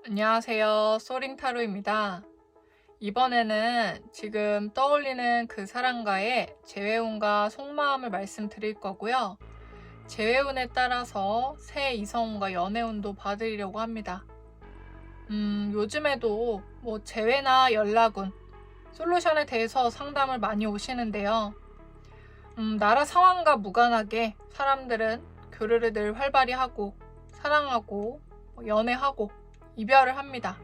안녕하세요. 소링타로입니다. 이번에는 지금 떠올리는 그 사람과의 재회운과 속마음을 말씀드릴 거고요. 재회운에 따라서 새 이성운과 연애운도 봐드리려고 합니다. 요즘에도 재회나 연락운, 솔루션에 대해서 상담을 많이 오시는데요. 나라 상황과 무관하게 사람들은 교류를 늘 활발히 하고, 사랑하고, 연애하고, 이별을 합니다.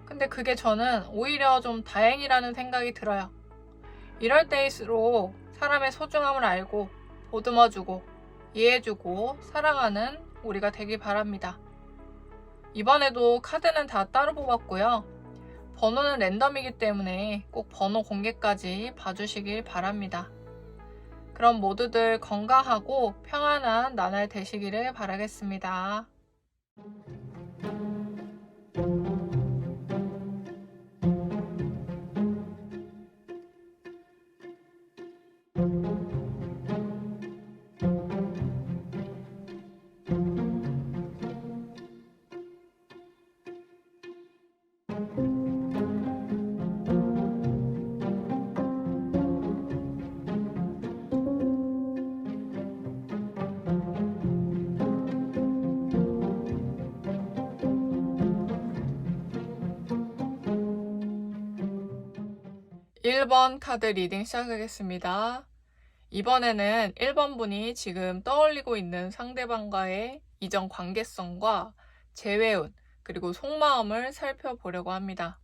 근데 그게 저는 오히려 좀 다행이라는 생각이 들어요. 이럴 때일수록 사람의 소중함을 알고 보듬어주고 이해해주고 사랑하는 우리가 되길 바랍니다. 이번에도 카드는 다 따로 뽑았고요. 번호는 랜덤이기 때문에 꼭 번호 공개까지 봐주시길 바랍니다. 그럼 모두들 건강하고 평안한 나날 되시기를 바라겠습니다. 1번 카드 리딩 시작하겠습니다. 이번에는 1번 분이 지금 떠올리고 있는 상대방과의 이전 관계성과 재회운, 그리고 속마음을 살펴보려고 합니다.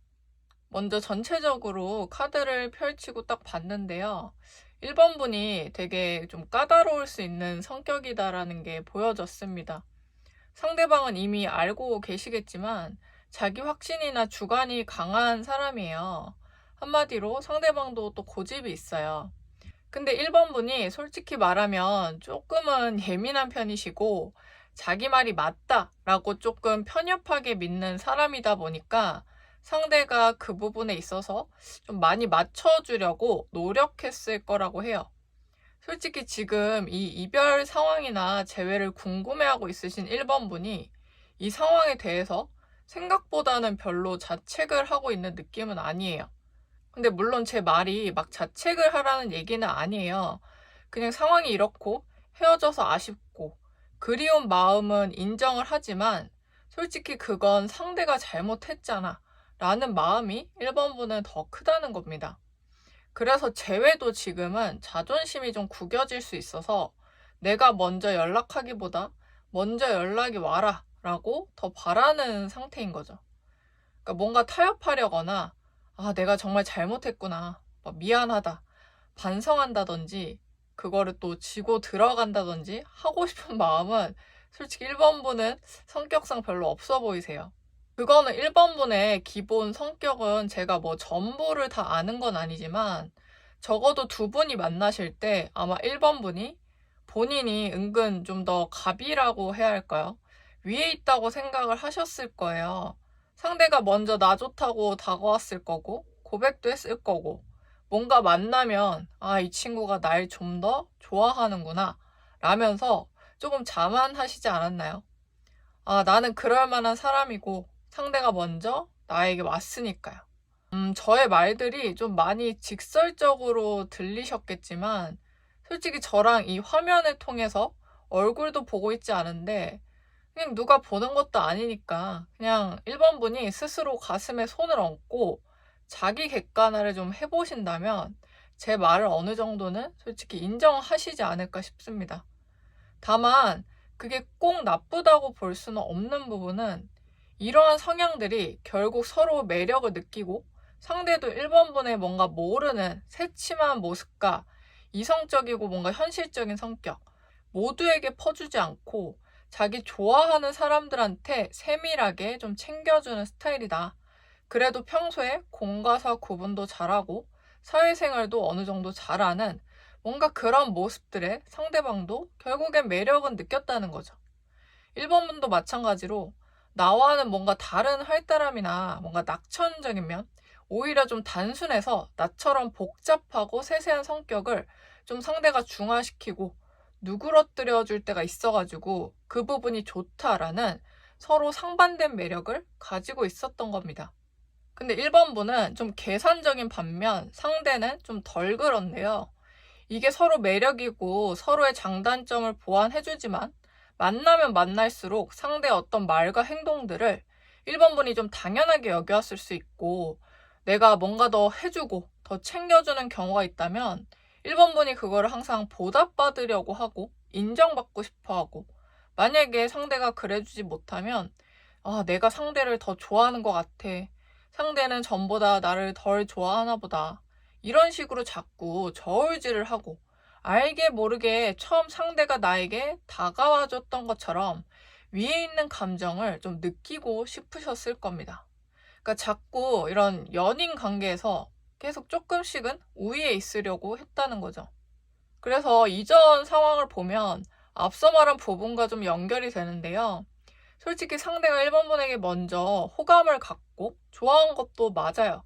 먼저 전체적으로 카드를 펼치고 딱 봤는데요. 1번 분이 되게 좀 까다로울 수 있는 성격이다라는 게 보여졌습니다. 상대방은 이미 알고 계시겠지만 자기 확신이나 주관이 강한 사람이에요. 한마디로 상대방도 또 고집이 있어요. 근데 1번 분이 솔직히 말하면 조금은 예민한 편이시고 자기 말이 맞다라고 조금 편협하게 믿는 사람이다 보니까 상대가 그 부분에 있어서 좀 많이 맞춰주려고 노력했을 거라고 해요. 솔직히 지금 이 이별 상황이나 재회를 궁금해하고 있으신 1번 분이 이 상황에 대해서 생각보다는 별로 자책을 하고 있는 느낌은 아니에요. 근데 물론 제 말이 막 자책을 하라는 얘기는 아니에요. 그냥 상황이 이렇고 헤어져서 아쉽고 그리운 마음은 인정을 하지만 솔직히 그건 상대가 잘못했잖아 라는 마음이 1번 분은 더 크다는 겁니다. 그래서 재회도 지금은 자존심이 좀 구겨질 수 있어서 내가 먼저 연락하기보다 먼저 연락이 와라 라고 더 바라는 상태인 거죠. 그러니까 뭔가 타협하려거나 내가 정말 잘못했구나, 미안하다, 반성한다든지 그거를 또 지고 들어간다든지 하고 싶은 마음은 솔직히 1번 분은 성격상 별로 없어 보이세요. 그거는 1번 분의 기본 성격은 제가 전부를 다 아는 건 아니지만 적어도 두 분이 만나실 때 아마 1번 분이 본인이 은근 좀 더 갑이라고 해야 할까요? 위에 있다고 생각을 하셨을 거예요. 상대가 먼저 나 좋다고 다가왔을 거고 고백도 했을 거고 뭔가 만나면 이 친구가 날 좀 더 좋아하는구나 라면서 조금 자만하시지 않았나요? 나는 그럴 만한 사람이고 상대가 먼저 나에게 왔으니까요. 저의 말들이 좀 많이 직설적으로 들리셨겠지만 솔직히 저랑 이 화면을 통해서 얼굴도 보고 있지 않은데 그냥 누가 보는 것도 아니니까 그냥 1번 분이 스스로 가슴에 손을 얹고 자기 객관화를 좀 해보신다면 제 말을 어느 정도는 솔직히 인정하시지 않을까 싶습니다. 다만 그게 꼭 나쁘다고 볼 수는 없는 부분은 이러한 성향들이 결국 서로 매력을 느끼고 상대도 1번 분의 뭔가 모르는 새침한 모습과 이성적이고 뭔가 현실적인 성격 모두에게 퍼주지 않고 자기 좋아하는 사람들한테 세밀하게 좀 챙겨주는 스타일이다. 그래도 평소에 공과 사 구분도 잘하고 사회생활도 어느 정도 잘하는 뭔가 그런 모습들에 상대방도 결국엔 매력은 느꼈다는 거죠. 1번 분도 마찬가지로 나와는 뭔가 다른 활달함이나 뭔가 낙천적인 면, 오히려 좀 단순해서 나처럼 복잡하고 세세한 성격을 좀 상대가 중화시키고 누그러뜨려 줄 때가 있어가지고 그 부분이 좋다라는 서로 상반된 매력을 가지고 있었던 겁니다. 근데 1번분은 좀 계산적인 반면 상대는 좀 덜 그런데요. 이게 서로 매력이고 서로의 장단점을 보완해주지만 만나면 만날수록 상대의 어떤 말과 행동들을 1번분이 좀 당연하게 여겨왔을 수 있고 내가 뭔가 더 해주고 더 챙겨주는 경우가 있다면 1번분이 그거를 항상 보답받으려고 하고 인정받고 싶어 하고 만약에 상대가 그래주지 못하면 내가 상대를 더 좋아하는 것 같아. 상대는 전보다 나를 덜 좋아하나 보다. 이런 식으로 자꾸 저울질을 하고 알게 모르게 처음 상대가 나에게 다가와줬던 것처럼 위에 있는 감정을 좀 느끼고 싶으셨을 겁니다. 그러니까 자꾸 이런 연인 관계에서 계속 조금씩은 우위에 있으려고 했다는 거죠. 그래서 이전 상황을 보면 앞서 말한 부분과 좀 연결이 되는데요. 솔직히 상대가 1번분에게 먼저 호감을 갖고 좋아한 것도 맞아요.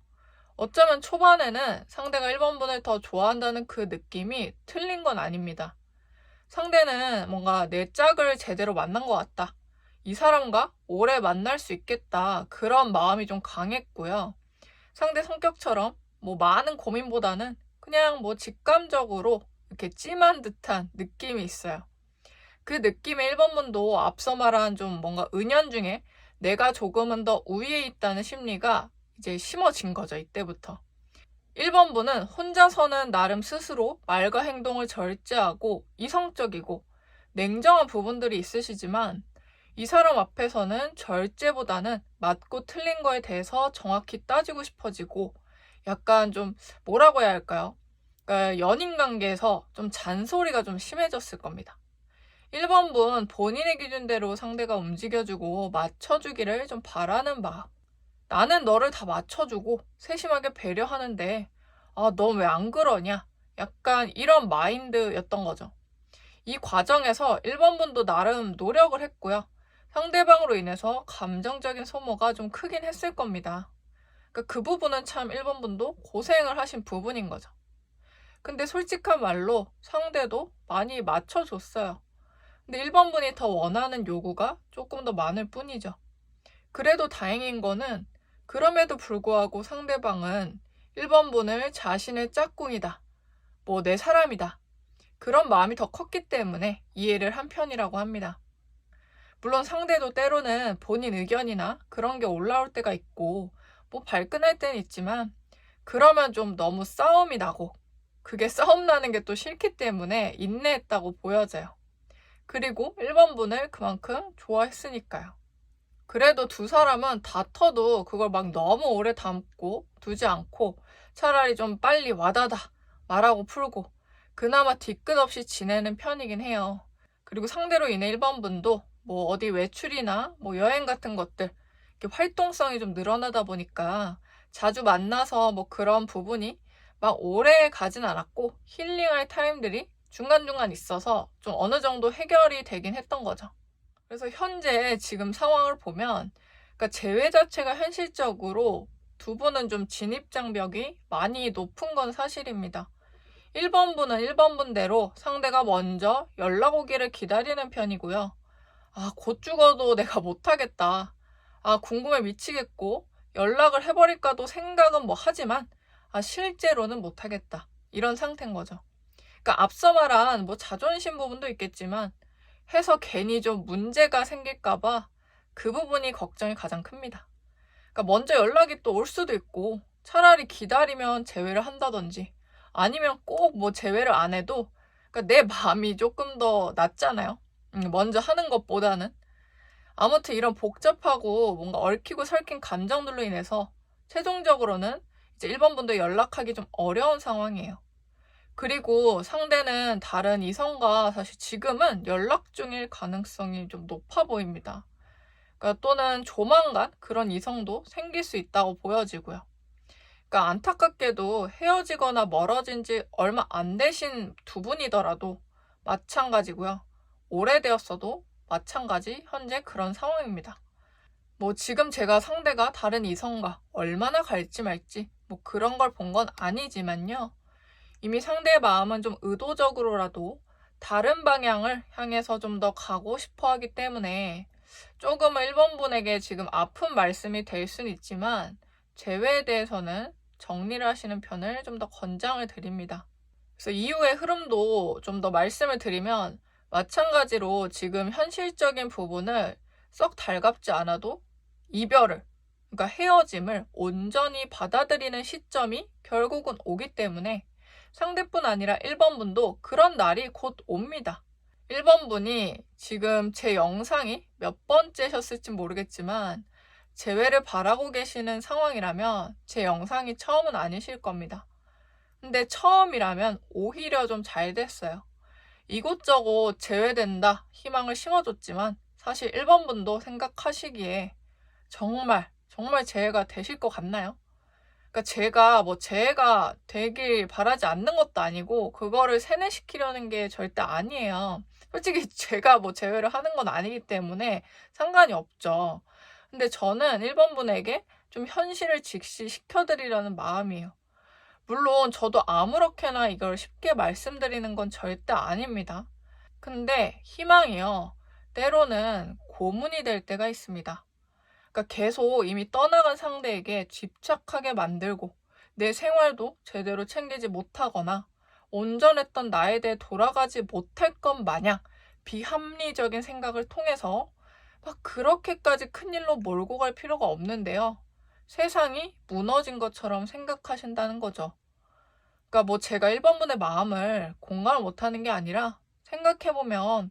어쩌면 초반에는 상대가 1번분을 더 좋아한다는 그 느낌이 틀린 건 아닙니다. 상대는 뭔가 내 짝을 제대로 만난 것 같다. 이 사람과 오래 만날 수 있겠다. 그런 마음이 좀 강했고요. 상대 성격처럼 많은 고민보다는 그냥 직감적으로 이렇게 찜한 듯한 느낌이 있어요. 그 느낌의 1번분도 앞서 말한 좀 뭔가 은연중에 내가 조금은 더 우위에 있다는 심리가 이제 심어진 거죠, 이때부터. 1번분은 혼자서는 나름 스스로 말과 행동을 절제하고 이성적이고 냉정한 부분들이 있으시지만 이 사람 앞에서는 절제보다는 맞고 틀린 거에 대해서 정확히 따지고 싶어지고 약간 좀 뭐라고 해야 할까요? 그러니까 연인 관계에서 좀 잔소리가 좀 심해졌을 겁니다. 1번분 본인의 기준대로 상대가 움직여주고 맞춰주기를 좀 바라는 마음. 나는 너를 다 맞춰주고 세심하게 배려하는데 너 왜 안 그러냐? 약간 이런 마인드였던 거죠. 이 과정에서 1번분도 나름 노력을 했고요. 상대방으로 인해서 감정적인 소모가 좀 크긴 했을 겁니다. 그러니까 그 부분은 참 1번분도 고생을 하신 부분인 거죠. 근데 솔직한 말로 상대도 많이 맞춰줬어요. 근데 1번분이 더 원하는 요구가 조금 더 많을 뿐이죠. 그래도 다행인 거는 그럼에도 불구하고 상대방은 1번분을 자신의 짝꿍이다. 내 사람이다. 그런 마음이 더 컸기 때문에 이해를 한 편이라고 합니다. 물론 상대도 때로는 본인 의견이나 그런 게 올라올 때가 있고 발끈할 때는 있지만 그러면 좀 너무 싸움이 나고 그게 싸움 나는 게 또 싫기 때문에 인내했다고 보여져요. 그리고 1번분을 그만큼 좋아했으니까요. 그래도 두 사람은 다퉈도 그걸 너무 오래 담고 두지 않고 차라리 좀 빨리 와다다 말하고 풀고 그나마 뒤끝 없이 지내는 편이긴 해요. 그리고 상대로 인해 1번분도 어디 외출이나 여행 같은 것들 이렇게 활동성이 좀 늘어나다 보니까 자주 만나서 그런 부분이 오래 가진 않았고 힐링할 타임들이 중간중간 있어서 좀 어느 정도 해결이 되긴 했던 거죠. 그래서 현재 지금 상황을 보면 그러니까 재회 자체가 현실적으로 두 분은 좀 진입장벽이 많이 높은 건 사실입니다. 1번분은 1번분대로 상대가 먼저 연락 오기를 기다리는 편이고요. 곧 죽어도 내가 못하겠다. 궁금해 미치겠고 연락을 해버릴까도 생각은 하지만 실제로는 못하겠다. 이런 상태인 거죠. 그러니까 앞서 말한 자존심 부분도 있겠지만 해서 괜히 좀 문제가 생길까봐 그 부분이 걱정이 가장 큽니다. 그러니까 먼저 연락이 또 올 수도 있고 차라리 기다리면 재회를 한다든지 아니면 꼭 재회를 안 해도 그러니까 내 마음이 조금 더 낫잖아요. 먼저 하는 것보다는. 아무튼 이런 복잡하고 뭔가 얽히고 설킨 감정들로 인해서 최종적으로는 이제 1번분도 연락하기 좀 어려운 상황이에요. 그리고 상대는 다른 이성과 사실 지금은 연락 중일 가능성이 좀 높아 보입니다. 그러니까 또는 조만간 그런 이성도 생길 수 있다고 보여지고요. 그러니까 안타깝게도 헤어지거나 멀어진 지 얼마 안 되신 두 분이더라도 마찬가지고요. 오래되었어도 마찬가지 현재 그런 상황입니다. 지금 제가 상대가 다른 이성과 얼마나 갈지 말지 그런 걸 본 건 아니지만요. 이미 상대의 마음은 좀 의도적으로라도 다른 방향을 향해서 좀 더 가고 싶어 하기 때문에 조금은 1번 분에게 지금 아픈 말씀이 될 수는 있지만 재회에 대해서는 정리를 하시는 편을 좀 더 권장을 드립니다. 그래서 이후의 흐름도 좀 더 말씀을 드리면 마찬가지로 지금 현실적인 부분을 썩 달갑지 않아도 이별을, 그러니까 헤어짐을 온전히 받아들이는 시점이 결국은 오기 때문에 상대뿐 아니라 1번 분도 그런 날이 곧 옵니다. 1번 분이 지금 제 영상이 몇 번째셨을지 모르겠지만 재회를 바라고 계시는 상황이라면 제 영상이 처음은 아니실 겁니다. 근데 처음이라면 오히려 좀 잘 됐어요. 이곳저곳 재회된다 희망을 심어줬지만 사실 1번 분도 생각하시기에 정말 재회가 되실 것 같나요? 그러니까 제가 재회가 되길 바라지 않는 것도 아니고 그거를 세뇌시키려는 게 절대 아니에요. 솔직히 제가 재회를 하는 건 아니기 때문에 상관이 없죠. 근데 저는 1번 분에게 좀 현실을 직시시켜드리려는 마음이에요. 물론 저도 아무렇게나 이걸 쉽게 말씀드리는 건 절대 아닙니다. 근데 희망이요. 때로는 고문이 될 때가 있습니다. 그러니까 계속 이미 떠나간 상대에게 집착하게 만들고 내 생활도 제대로 챙기지 못하거나 온전했던 나에 대해 돌아가지 못할 것 마냥 비합리적인 생각을 통해서 막 그렇게까지 큰일로 몰고 갈 필요가 없는데요. 세상이 무너진 것처럼 생각하신다는 거죠. 그러니까 제가 1번 분의 마음을 공감을 못하는 게 아니라 생각해보면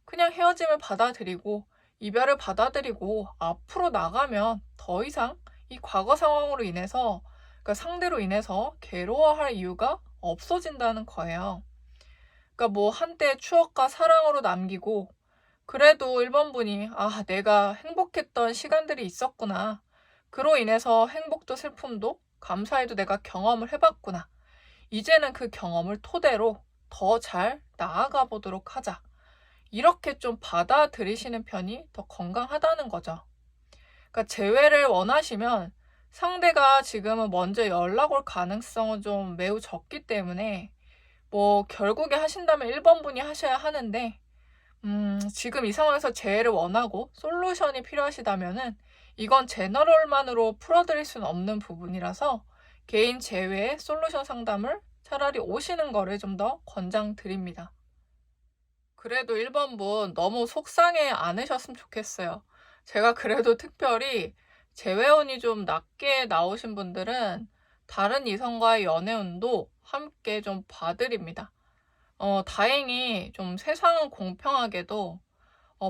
그냥 헤어짐을 받아들이고 이별을 받아들이고 앞으로 나가면 더 이상 이 과거 상황으로 인해서 그러니까 상대로 인해서 괴로워할 이유가 없어진다는 거예요. 그러니까 한때 추억과 사랑으로 남기고 그래도 1번 분이 내가 행복했던 시간들이 있었구나. 그로 인해서 행복도 슬픔도 감사해도 내가 경험을 해봤구나. 이제는 그 경험을 토대로 더 잘 나아가 보도록 하자. 이렇게 좀 받아들이시는 편이 더 건강하다는 거죠. 그러니까 재회를 원하시면 상대가 지금은 먼저 연락 올 가능성은 좀 매우 적기 때문에 결국에 하신다면 1번 분이 하셔야 하는데 지금 이 상황에서 재회를 원하고 솔루션이 필요하시다면은 이건 제너럴만으로 풀어드릴 수는 없는 부분이라서 개인 재회의 솔루션 상담을 차라리 오시는 거를 좀 더 권장드립니다. 그래도 1번 분 너무 속상해 않으셨으면 좋겠어요. 제가 그래도 특별히 재회운이 좀 낮게 나오신 분들은 다른 이성과의 연애운도 함께 좀 봐드립니다. 다행히 좀 세상은 공평하게도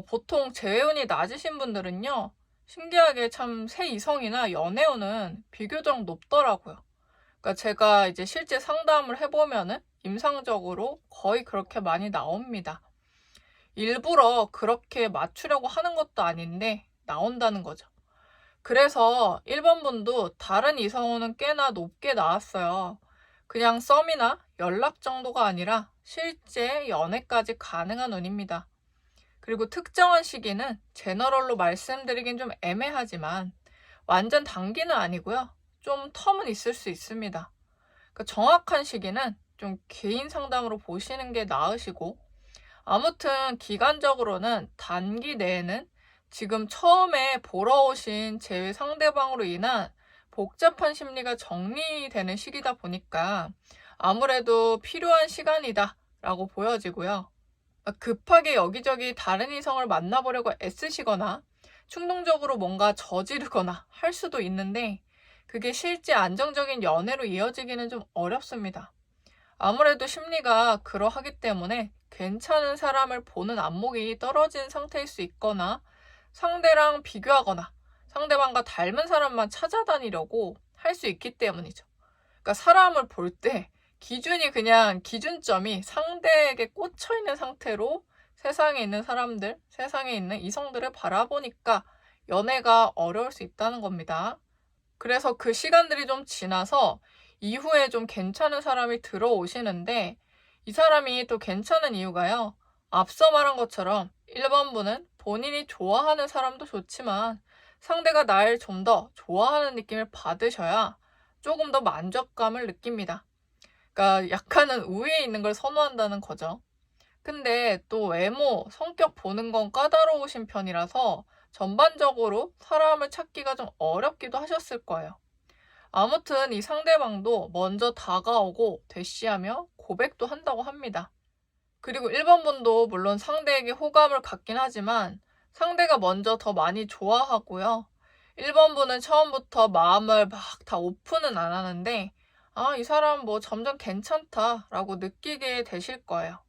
보통 재회운이 낮으신 분들은요, 신기하게 참 새 이성이나 연애운은 비교적 높더라고요. 그러니까 제가 이제 실제 상담을 해보면은 임상적으로 거의 그렇게 많이 나옵니다. 일부러 그렇게 맞추려고 하는 것도 아닌데 나온다는 거죠. 그래서 1번 분도 다른 이성운은 꽤나 높게 나왔어요. 그냥 썸이나 연락 정도가 아니라 실제 연애까지 가능한 운입니다. 그리고 특정한 시기는 제너럴로 말씀드리긴 좀 애매하지만 완전 단기는 아니고요. 좀 텀은 있을 수 있습니다. 그러니까 정확한 시기는 좀 개인 상담으로 보시는 게 나으시고 아무튼 기간적으로는 단기 내에는 지금 처음에 보러 오신 재회 상대방으로 인한 복잡한 심리가 정리되는 시기다 보니까 아무래도 필요한 시간이다 라고 보여지고요. 급하게 여기저기 다른 이성을 만나보려고 애쓰시거나 충동적으로 뭔가 저지르거나 할 수도 있는데 그게 실제 안정적인 연애로 이어지기는 좀 어렵습니다. 아무래도 심리가 그러하기 때문에 괜찮은 사람을 보는 안목이 떨어진 상태일 수 있거나 상대랑 비교하거나 상대방과 닮은 사람만 찾아다니려고 할 수 있기 때문이죠. 그러니까 사람을 볼 때 기준이 그냥 기준점이 상대에게 꽂혀있는 상태로 세상에 있는 사람들, 세상에 있는 이성들을 바라보니까 연애가 어려울 수 있다는 겁니다. 그래서 그 시간들이 좀 지나서 이후에 좀 괜찮은 사람이 들어오시는데 이 사람이 또 괜찮은 이유가요. 앞서 말한 것처럼 1번 분은 본인이 좋아하는 사람도 좋지만 상대가 날 좀 더 좋아하는 느낌을 받으셔야 조금 더 만족감을 느낍니다. 그러니까 약간은 우위에 있는 걸 선호한다는 거죠. 근데 또 외모, 성격 보는 건 까다로우신 편이라서 전반적으로 사람을 찾기가 좀 어렵기도 하셨을 거예요. 아무튼 이 상대방도 먼저 다가오고 대시하며 고백도 한다고 합니다. 그리고 1번 분도 물론 상대에게 호감을 갖긴 하지만 상대가 먼저 더 많이 좋아하고요. 1번 분은 처음부터 마음을 막 다 오픈은 안 하는데 이 사람 뭐 점점 괜찮다라고 느끼게 되실 거예요.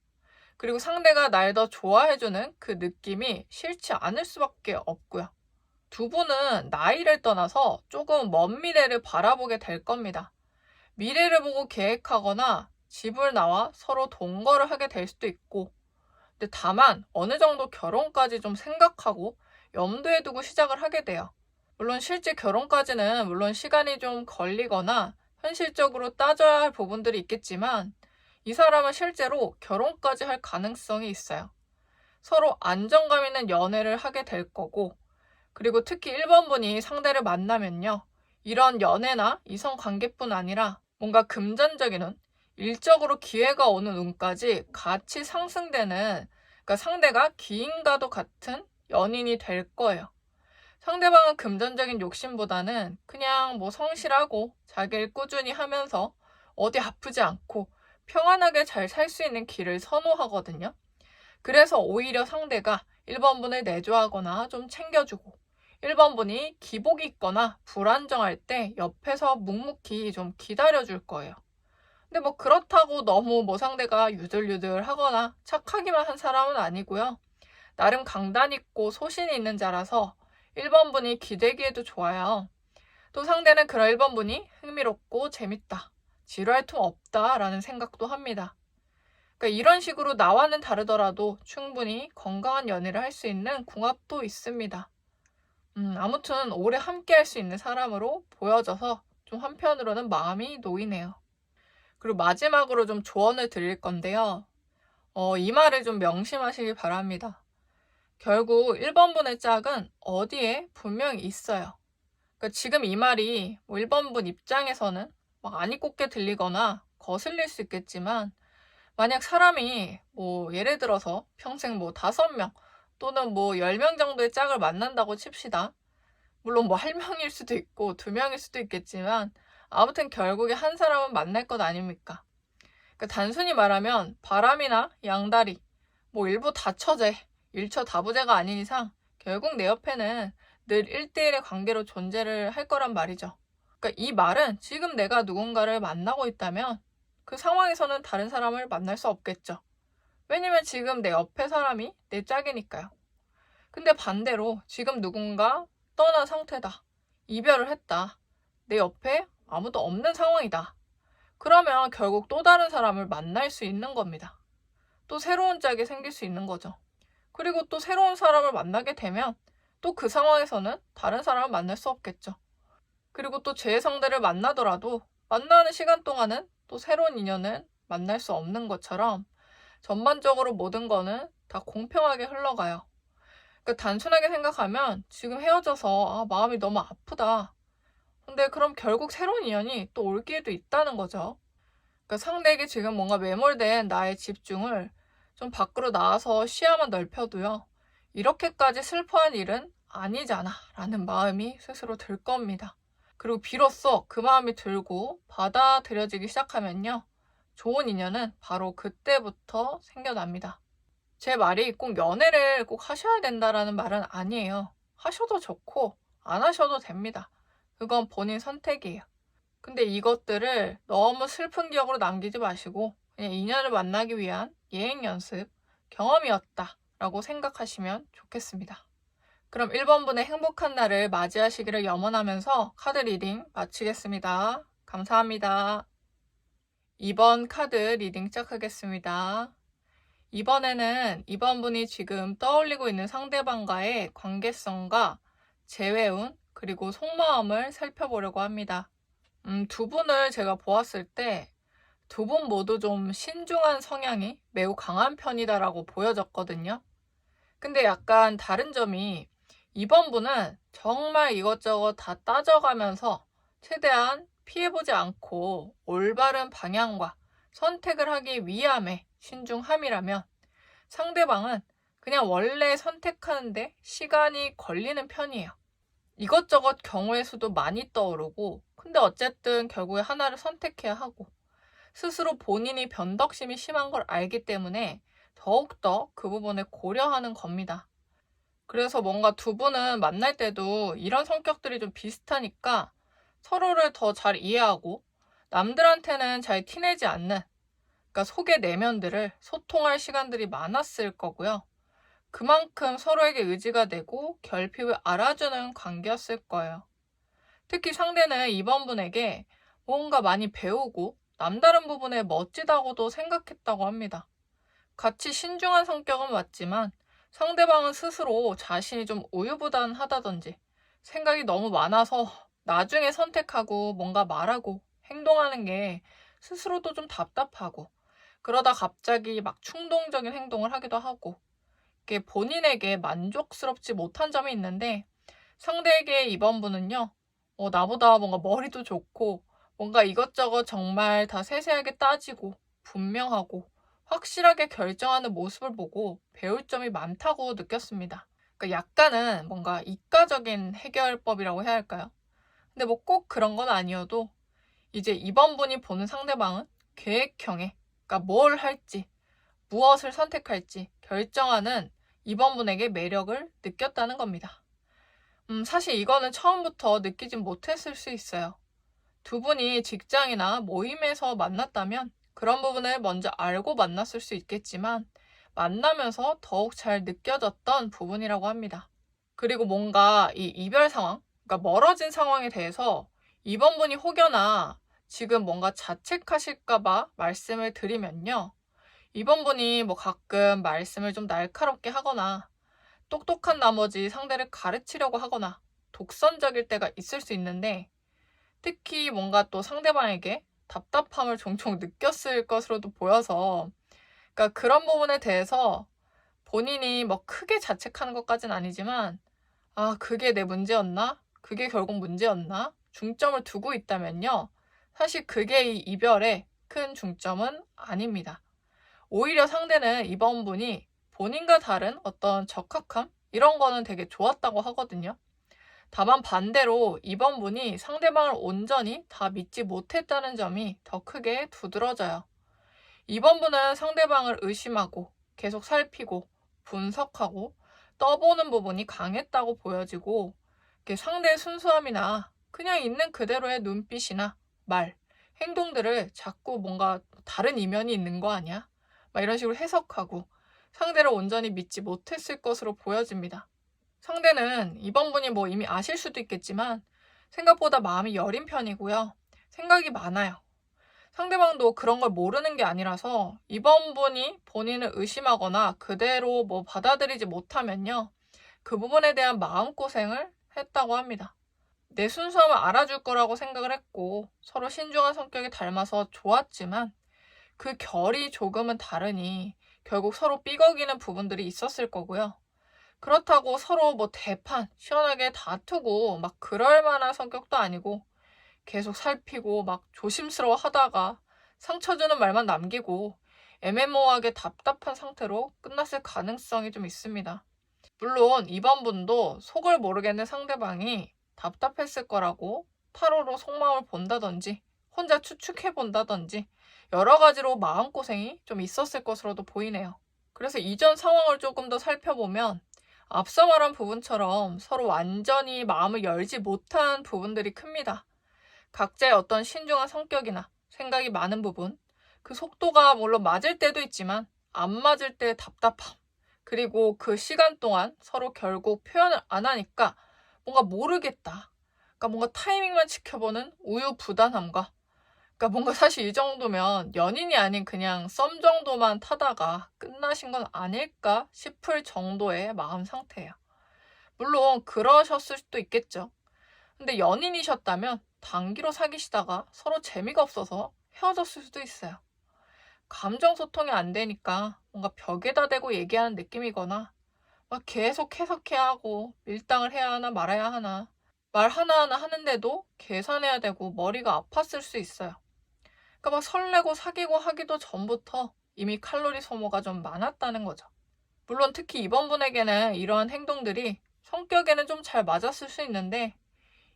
그리고 상대가 날 더 좋아해주는 그 느낌이 싫지 않을 수밖에 없고요. 두 분은 나이를 떠나서 조금 먼 미래를 바라보게 될 겁니다. 미래를 보고 계획하거나 집을 나와 서로 동거를 하게 될 수도 있고, 근데 다만 어느 정도 결혼까지 좀 생각하고 염두에 두고 시작을 하게 돼요. 물론 실제 결혼까지는 물론 시간이 좀 걸리거나 현실적으로 따져야 할 부분들이 있겠지만 이 사람은 실제로 결혼까지 할 가능성이 있어요. 서로 안정감 있는 연애를 하게 될 거고, 그리고 특히 1번 분이 상대를 만나면요. 이런 연애나 이성 관계뿐 아니라 뭔가 금전적인 운, 일적으로 기회가 오는 운까지 같이 상승되는, 그러니까 상대가 기인과도 같은 연인이 될 거예요. 상대방은 금전적인 욕심보다는 그냥 뭐 성실하고 자기 일 꾸준히 하면서 어디 아프지 않고 평안하게 잘 살 수 있는 길을 선호하거든요. 그래서 오히려 상대가 1번 분을 내조하거나 좀 챙겨주고 1번 분이 기복이 있거나 불안정할 때 옆에서 묵묵히 좀 기다려줄 거예요. 근데 뭐 그렇다고 너무 뭐 상대가 유들유들 하거나 착하기만 한 사람은 아니고요. 나름 강단 있고 소신이 있는 자라서 1번 분이 기대기에도 좋아요. 또 상대는 그런 1번 분이 흥미롭고 재밌다, 지루할 틈 없다라는 생각도 합니다. 그러니까 이런 식으로 나와는 다르더라도 충분히 건강한 연애를 할 수 있는 궁합도 있습니다. 아무튼 오래 함께 할 수 있는 사람으로 보여져서 좀 한편으로는 마음이 놓이네요. 그리고 마지막으로 좀 조언을 드릴 건데요. 이 말을 좀 명심하시길 바랍니다. 결국 1번 분의 짝은 어디에 분명히 있어요. 그러니까 지금 이 말이 뭐 1번 분 입장에서는 막 안이 꼽게 들리거나 거슬릴 수 있겠지만 만약 사람이 뭐 예를 들어서 평생 뭐 5명 또는 뭐 10명 정도의 짝을 만난다고 칩시다. 물론 뭐 1명일 수도 있고 2명일 수도 있겠지만 아무튼 결국에 한 사람은 만날 것 아닙니까? 그러니까 단순히 말하면 바람이나 양다리, 뭐 일부 다처제, 일처다부제가 아닌 이상 결국 내 옆에는 늘 1대1의 관계로 존재를 할 거란 말이죠. 그러니까 이 말은 지금 내가 누군가를 만나고 있다면 그 상황에서는 다른 사람을 만날 수 없겠죠. 왜냐면 지금 내 옆에 사람이 내 짝이니까요. 근데 반대로 지금 누군가 떠난 상태다, 이별을 했다, 내 옆에 아무도 없는 상황이다. 그러면 결국 또 다른 사람을 만날 수 있는 겁니다. 또 새로운 짝이 생길 수 있는 거죠. 그리고 또 새로운 사람을 만나게 되면 또 그 상황에서는 다른 사람을 만날 수 없겠죠. 그리고 또 제 상대를 만나더라도 만나는 시간 동안은 또 새로운 인연을 만날 수 없는 것처럼 전반적으로 모든 거는 다 공평하게 흘러가요. 그러니까 단순하게 생각하면 지금 헤어져서 마음이 너무 아프다. 근데 그럼 결국 새로운 인연이 또 올 기회도 있다는 거죠. 그러니까 상대에게 지금 뭔가 매몰된 나의 집중을 좀 밖으로 나와서 시야만 넓혀도요. 이렇게까지 슬퍼한 일은 아니잖아 라는 마음이 스스로 들 겁니다. 그리고 비로소 그 마음이 들고 받아들여지기 시작하면요. 좋은 인연은 바로 그때부터 생겨납니다. 제 말이 꼭 연애를 꼭 하셔야 된다라는 말은 아니에요. 하셔도 좋고 안 하셔도 됩니다. 그건 본인 선택이에요. 근데 이것들을 너무 슬픈 기억으로 남기지 마시고 그냥 인연을 만나기 위한 예행 연습, 경험이었다 라고 생각하시면 좋겠습니다. 그럼 1번 분의 행복한 날을 맞이하시기를 염원하면서 카드 리딩 마치겠습니다. 감사합니다. 2번 카드 리딩 시작하겠습니다. 이번에는 2번 분이 지금 떠올리고 있는 상대방과의 관계성과 재회운 그리고 속마음을 살펴보려고 합니다. 두 분을 제가 보았을 때 두 분 모두 좀 신중한 성향이 매우 강한 편이다라고 보여졌거든요. 근데 약간 다른 점이 2번 분은 정말 이것저것 다 따져가면서 최대한 피해보지 않고 올바른 방향과 선택을 하기 위함에 신중함이라면 상대방은 그냥 원래 선택하는데 시간이 걸리는 편이에요. 이것저것 경우의 수도 많이 떠오르고, 근데 어쨌든 결국에 하나를 선택해야 하고, 스스로 본인이 변덕심이 심한 걸 알기 때문에 더욱더 그 부분을 고려하는 겁니다. 그래서 뭔가 두 분은 만날 때도 이런 성격들이 좀 비슷하니까 서로를 더 잘 이해하고 남들한테는 잘 티내지 않는, 그러니까 속의 내면들을 소통할 시간들이 많았을 거고요. 그만큼 서로에게 의지가 되고 결핍을 알아주는 관계였을 거예요. 특히 상대는 이번 분에게 뭔가 많이 배우고 남다른 부분에 멋지다고도 생각했다고 합니다. 같이 신중한 성격은 맞지만 상대방은 스스로 자신이 좀 우유부단하다든지 생각이 너무 많아서 나중에 선택하고 뭔가 말하고 행동하는 게 스스로도 좀 답답하고, 그러다 갑자기 막 충동적인 행동을 하기도 하고, 이게 본인에게 만족스럽지 못한 점이 있는데, 상대에게 이번 분은요, 나보다 뭔가 머리도 좋고 뭔가 이것저것 정말 다 세세하게 따지고 분명하고 확실하게 결정하는 모습을 보고 배울 점이 많다고 느꼈습니다. 그러니까 약간은 뭔가 이과적인 해결법이라고 해야 할까요? 근데 뭐 꼭 그런 건 아니어도 이제 이번 분이 보는 상대방은 계획형에, 그러니까 뭘 할지, 무엇을 선택할지 결정하는 이번 분에게 매력을 느꼈다는 겁니다. 사실 이거는 처음부터 느끼진 못했을 수 있어요. 두 분이 직장이나 모임에서 만났다면 그런 부분을 먼저 알고 만났을 수 있겠지만 만나면서 더욱 잘 느껴졌던 부분이라고 합니다. 그리고 뭔가 이 이별 상황, 그러니까 멀어진 상황에 대해서 이번 분이 혹여나 지금 뭔가 자책하실까봐 말씀을 드리면요. 이번 분이 뭐 가끔 말씀을 좀 날카롭게 하거나 똑똑한 나머지 상대를 가르치려고 하거나 독선적일 때가 있을 수 있는데, 특히 뭔가 또 상대방에게 답답함을 종종 느꼈을 것으로도 보여서, 그러니까 그런 부분에 대해서 본인이 뭐 크게 자책하는 것까지는 아니지만, 아, 그게 내 문제였나? 그게 결국 문제였나? 중점을 두고 있다면요. 사실 그게 이 이별의 큰 중점은 아닙니다. 오히려 상대는 이번 분이 본인과 다른 어떤 적합함? 이런 거는 되게 좋았다고 하거든요. 다만 반대로 이번 분이 상대방을 온전히 다 믿지 못했다는 점이 더 크게 두드러져요. 이번 분은 상대방을 의심하고 계속 살피고 분석하고 떠보는 부분이 강했다고 보여지고, 상대의 순수함이나 그냥 있는 그대로의 눈빛이나 말, 행동들을 자꾸 뭔가 다른 이면이 있는 거 아니야? 막 이런 식으로 해석하고 상대를 온전히 믿지 못했을 것으로 보여집니다. 상대는 이번 분이 뭐 이미 아실 수도 있겠지만 생각보다 마음이 여린 편이고요. 생각이 많아요. 상대방도 그런 걸 모르는 게 아니라서 이번 분이 본인을 의심하거나 그대로 뭐 받아들이지 못하면요. 그 부분에 대한 마음고생을 했다고 합니다. 내 순수함을 알아줄 거라고 생각을 했고 서로 신중한 성격이 닮아서 좋았지만 그 결이 조금은 다르니 결국 서로 삐걱이는 부분들이 있었을 거고요. 그렇다고 서로 뭐 대판, 시원하게 다투고 막 그럴 만한 성격도 아니고 계속 살피고 막 조심스러워 하다가 상처 주는 말만 남기고 애매모호하게 답답한 상태로 끝났을 가능성이 좀 있습니다. 물론 이번 분도 속을 모르겠는 상대방이 답답했을 거라고 타로로 속마음을 본다든지 혼자 추측해 본다든지 여러 가지로 마음고생이 좀 있었을 것으로도 보이네요. 그래서 이전 상황을 조금 더 살펴보면 앞서 말한 부분처럼 서로 완전히 마음을 열지 못한 부분들이 큽니다. 각자의 어떤 신중한 성격이나 생각이 많은 부분, 그 속도가 물론 맞을 때도 있지만 안 맞을 때의 답답함, 그리고 그 시간 동안 서로 결국 표현을 안 하니까 뭔가 모르겠다. 그러니까 뭔가 타이밍만 지켜보는 우유부단함과, 그러니까 뭔가 사실 이 정도면 연인이 아닌 그냥 썸 정도만 타다가 끝나신 건 아닐까 싶을 정도의 마음 상태예요. 물론 그러셨을 수도 있겠죠. 근데 연인이셨다면 단기로 사귀시다가 서로 재미가 없어서 헤어졌을 수도 있어요. 감정 소통이 안 되니까 뭔가 벽에다 대고 얘기하는 느낌이거나 막 계속 해석해야 하고 밀당을 해야 하나 말아야 하나 말 하나하나 하는데도 계산해야 되고 머리가 아팠을 수 있어요. 그러니까 막 설레고 사귀고 하기도 전부터 이미 칼로리 소모가 좀 많았다는 거죠. 물론 특히 이번 분에게는 이러한 행동들이 성격에는 좀 잘 맞았을 수 있는데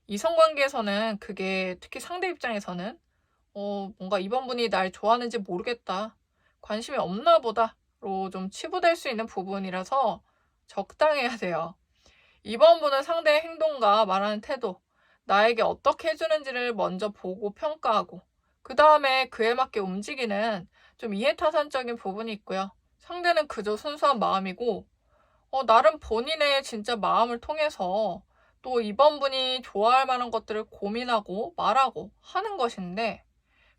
이성관계에서는 그게 특히 상대 입장에서는 뭔가 이번 분이 날 좋아하는지 모르겠다. 관심이 없나 보다로 좀 치부될 수 있는 부분이라서 적당해야 돼요. 이번 분은 상대의 행동과 말하는 태도, 나에게 어떻게 해주는지를 먼저 보고 평가하고 그 다음에 그에 맞게 움직이는 좀 이해타산적인 부분이 있고요. 상대는 그저 순수한 마음이고 나름 본인의 진짜 마음을 통해서 또 이번 분이 좋아할 만한 것들을 고민하고 말하고 하는 것인데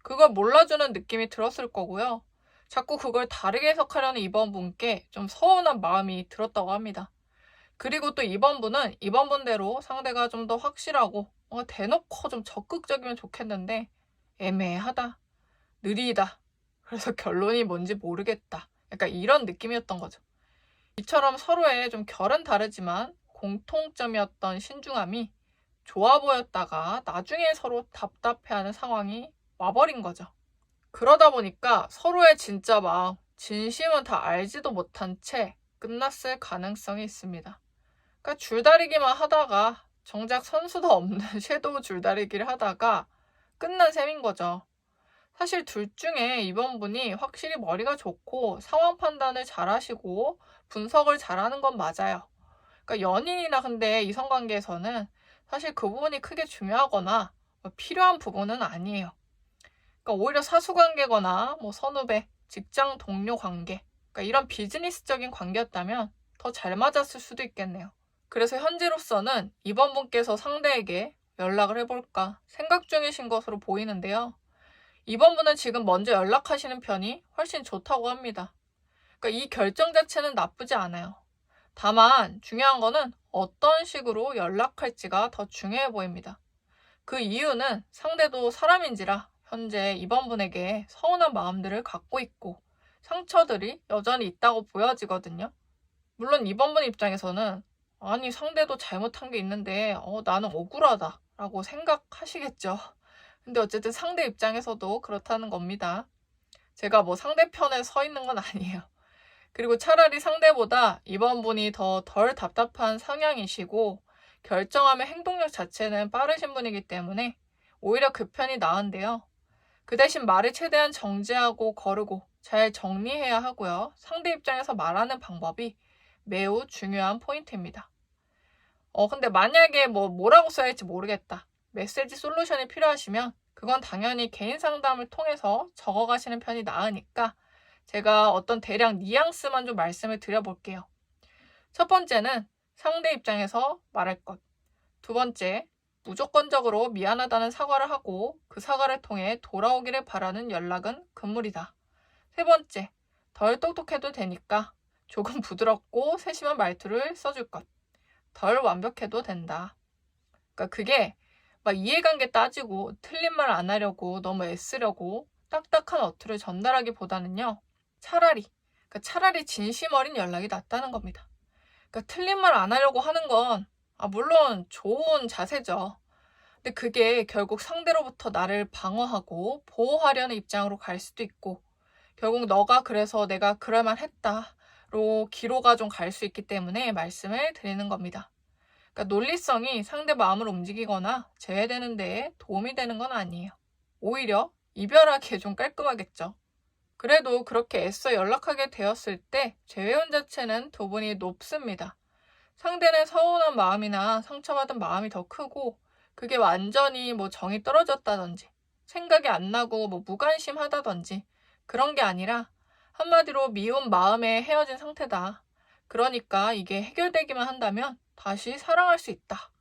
그걸 몰라주는 느낌이 들었을 거고요. 자꾸 그걸 다르게 해석하려는 이번 분께 좀 서운한 마음이 들었다고 합니다. 그리고 또 이번 분은 이번 분대로 상대가 좀 더 확실하고 대놓고 좀 적극적이면 좋겠는데 애매하다, 느리다, 그래서 결론이 뭔지 모르겠다. 약간 이런 느낌이었던 거죠. 이처럼 서로의 좀 결은 다르지만 공통점이었던 신중함이 좋아 보였다가 나중에 서로 답답해하는 상황이 와버린 거죠. 그러다 보니까 서로의 진짜 마음, 진심은 다 알지도 못한 채 끝났을 가능성이 있습니다. 그러니까 줄다리기만 하다가 정작 선수도 없는 섀도우 줄다리기를 하다가 끝난 셈인 거죠. 사실 둘 중에 이번 분이 확실히 머리가 좋고 상황 판단을 잘하시고 분석을 잘하는 건 맞아요. 그러니까 연인이나 근데 이성관계에서는 사실 그 부분이 크게 중요하거나 필요한 부분은 아니에요. 그러니까 오히려 사수관계거나 선후배, 직장 동료 관계, 그러니까 이런 비즈니스적인 관계였다면 더 잘 맞았을 수도 있겠네요. 그래서 현재로서는 이번 분께서 상대에게 연락을 해볼까 생각 중이신 것으로 보이는데요. 이번 분은 지금 먼저 연락하시는 편이 훨씬 좋다고 합니다. 그러니까 이 결정 자체는 나쁘지 않아요. 다만 중요한 거는 어떤 식으로 연락할지가 더 중요해 보입니다. 그 이유는 상대도 사람인지라 현재 이번 분에게 서운한 마음들을 갖고 있고 상처들이 여전히 있다고 보여지거든요. 물론 이번 분 입장에서는 아니 상대도 잘못한 게 있는데 나는 억울하다 라고 생각하시겠죠. 근데 어쨌든 상대 입장에서도 그렇다는 겁니다. 제가 상대편에 서 있는 건 아니에요. 그리고 차라리 상대보다 이번 분이 더 덜 답답한 성향이시고 결정하면 행동력 자체는 빠르신 분이기 때문에 오히려 그 편이 나은데요. 그 대신 말을 최대한 정제하고 거르고 잘 정리해야 하고요. 상대 입장에서 말하는 방법이 매우 중요한 포인트입니다. 근데 만약에 뭐라고 써야 할지 모르겠다. 메시지 솔루션이 필요하시면 그건 당연히 개인 상담을 통해서 적어가시는 편이 나으니까 제가 어떤 대략 뉘앙스만 좀 말씀을 드려볼게요. 첫 번째는 상대 입장에서 말할 것. 두 번째, 무조건적으로 미안하다는 사과를 하고 그 사과를 통해 돌아오기를 바라는 연락은 금물이다. 세 번째, 덜 똑똑해도 되니까 조금 부드럽고 세심한 말투를 써줄 것. 덜 완벽해도 된다. 그러니까 그게 막 이해관계 따지고 틀린 말 안 하려고 너무 애쓰려고 딱딱한 어투를 전달하기보다는요. 차라리 진심 어린 연락이 낫다는 겁니다. 그러니까 틀린 말 안 하려고 하는 건 물론 좋은 자세죠. 근데 그게 결국 상대로부터 나를 방어하고 보호하려는 입장으로 갈 수도 있고 결국 너가 그래서 내가 그럴만 했다로 기로가 좀 갈 수 있기 때문에 말씀을 드리는 겁니다. 그러니까 논리성이 상대 마음을 움직이거나 제외되는 데에 도움이 되는 건 아니에요. 오히려 이별하기에 좀 깔끔하겠죠. 그래도 그렇게 애써 연락하게 되었을 때 재회원 자체는 두 분이 높습니다. 상대는 서운한 마음이나 상처받은 마음이 더 크고 그게 완전히 정이 떨어졌다든지 생각이 안 나고 무관심하다든지 그런 게 아니라 한마디로 미운 마음에 헤어진 상태다. 그러니까 이게 해결되기만 한다면 다시 사랑할 수 있다.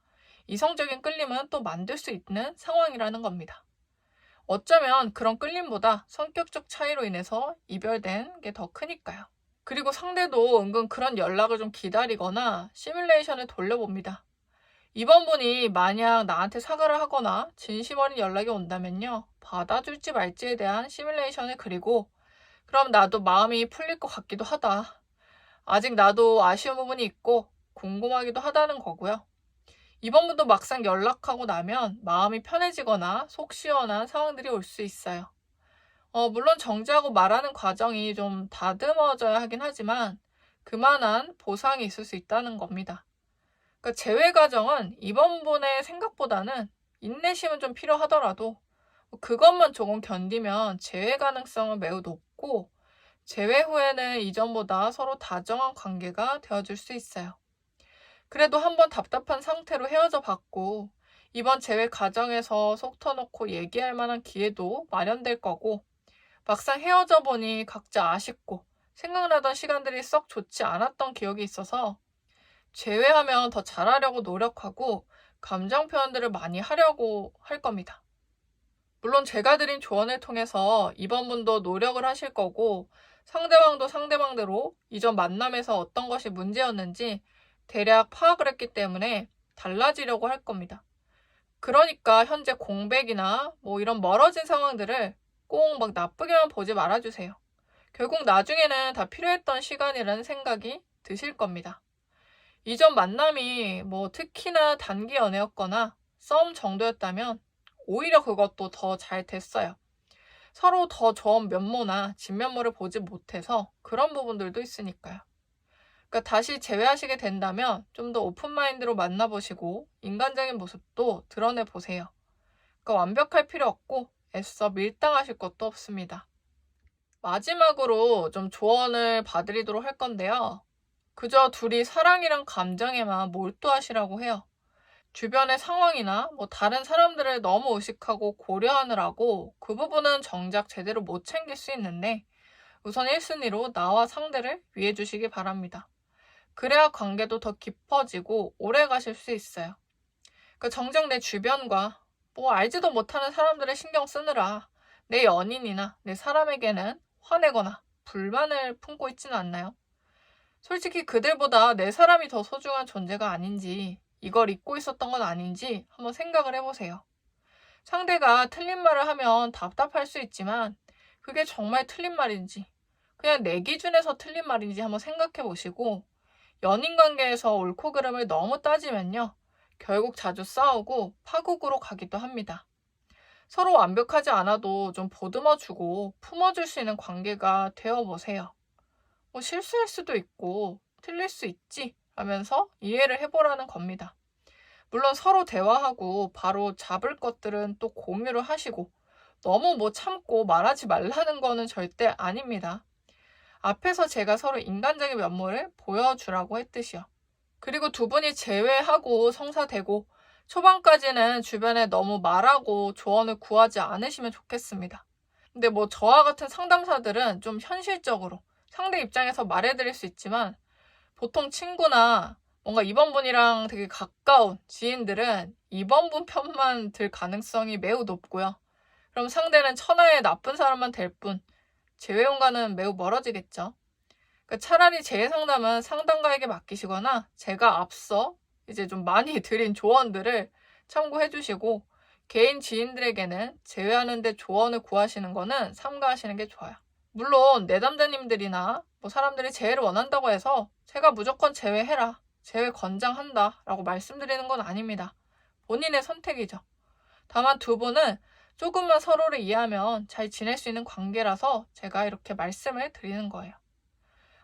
이성적인 끌림은 또 만들 수 있는 상황이라는 겁니다. 어쩌면 그런 끌림보다 성격적 차이로 인해서 이별된 게 더 크니까요. 그리고 상대도 은근 그런 연락을 좀 기다리거나 시뮬레이션을 돌려봅니다. 이번 분이 만약 나한테 사과를 하거나 진심 어린 연락이 온다면요. 받아줄지 말지에 대한 시뮬레이션을 그리고 그럼 나도 마음이 풀릴 것 같기도 하다. 아직 나도 아쉬운 부분이 있고 궁금하기도 하다는 거고요. 이번 분도 막상 연락하고 나면 마음이 편해지거나 속 시원한 상황들이 올 수 있어요. 물론 정지하고 말하는 과정이 좀 다듬어져야 하긴 하지만 그만한 보상이 있을 수 있다는 겁니다. 그러니까 제외 과정은 이번 분의 생각보다는 인내심은 좀 필요하더라도 그것만 조금 견디면 재회 가능성은 매우 높고 재회 후에는 이전보다 서로 다정한 관계가 되어줄 수 있어요. 그래도 한번 답답한 상태로 헤어져 봤고 이번 재회 과정에서 속 터놓고 얘기할 만한 기회도 마련될 거고 막상 헤어져 보니 각자 아쉽고 생각나던 시간들이 썩 좋지 않았던 기억이 있어서 재회하면 더 잘하려고 노력하고 감정 표현들을 많이 하려고 할 겁니다. 물론 제가 드린 조언을 통해서 이번 분도 노력을 하실 거고 상대방도 상대방대로 이전 만남에서 어떤 것이 문제였는지 대략 파악을 했기 때문에 달라지려고 할 겁니다. 그러니까 현재 공백이나 이런 멀어진 상황들을 꼭 막 나쁘게만 보지 말아주세요. 결국 나중에는 다 필요했던 시간이라는 생각이 드실 겁니다. 이전 만남이 특히나 단기 연애였거나 썸 정도였다면 오히려 그것도 더 잘 됐어요. 서로 더 좋은 면모나 진면모를 보지 못해서 그런 부분들도 있으니까요. 그러니까 다시 재회하시게 된다면 좀 더 오픈마인드로 만나보시고 인간적인 모습도 드러내보세요. 그러니까 완벽할 필요 없고 애써 밀당하실 것도 없습니다. 마지막으로 좀 조언을 봐드리도록 할 건데요. 그저 둘이 사랑이랑 감정에만 몰두하시라고 해요. 주변의 상황이나 다른 사람들을 너무 의식하고 고려하느라고 그 부분은 정작 제대로 못 챙길 수 있는데 우선 1순위로 나와 상대를 위해 주시기 바랍니다. 그래야 관계도 더 깊어지고 오래 가실 수 있어요. 정작 내 주변과 알지도 못하는 사람들을 신경 쓰느라 내 연인이나 내 사람에게는 화내거나 불만을 품고 있지는 않나요? 솔직히 그들보다 내 사람이 더 소중한 존재가 아닌지 이걸 잊고 있었던 건 아닌지 한번 생각을 해보세요. 상대가 틀린 말을 하면 답답할 수 있지만 그게 정말 틀린 말인지 그냥 내 기준에서 틀린 말인지 한번 생각해 보시고 연인 관계에서 옳고 그름을 너무 따지면요. 결국 자주 싸우고 파국으로 가기도 합니다. 서로 완벽하지 않아도 좀 보듬어주고 품어줄 수 있는 관계가 되어보세요. 실수할 수도 있고 틀릴 수 있지 하면서 이해를 해보라는 겁니다. 물론 서로 대화하고 바로 잡을 것들은 또 공유를 하시고 너무 참고 말하지 말라는 거는 절대 아닙니다. 앞에서 제가 서로 인간적인 면모를 보여주라고 했듯이요. 그리고 두 분이 재회하고 성사되고 초반까지는 주변에 너무 말하고 조언을 구하지 않으시면 좋겠습니다. 근데 저와 같은 상담사들은 좀 현실적으로 상대 입장에서 말해드릴 수 있지만 보통 친구나 뭔가 이번 분이랑 되게 가까운 지인들은 이번 분 편만 들 가능성이 매우 높고요. 그럼 상대는 천하의 나쁜 사람만 될 뿐 재회원과는 매우 멀어지겠죠. 차라리 재회 상담은 상담가에게 맡기시거나 제가 앞서 이제 좀 많이 드린 조언들을 참고해 주시고 개인 지인들에게는 재회하는 데 조언을 구하시는 거는 삼가하시는 게 좋아요. 물론 내담자님들이나 사람들이 재회를 원한다고 해서 제가 무조건 재회해라, 재회 권장한다 라고 말씀드리는 건 아닙니다. 본인의 선택이죠. 다만 두 분은 조금만 서로를 이해하면 잘 지낼 수 있는 관계라서 제가 이렇게 말씀을 드리는 거예요.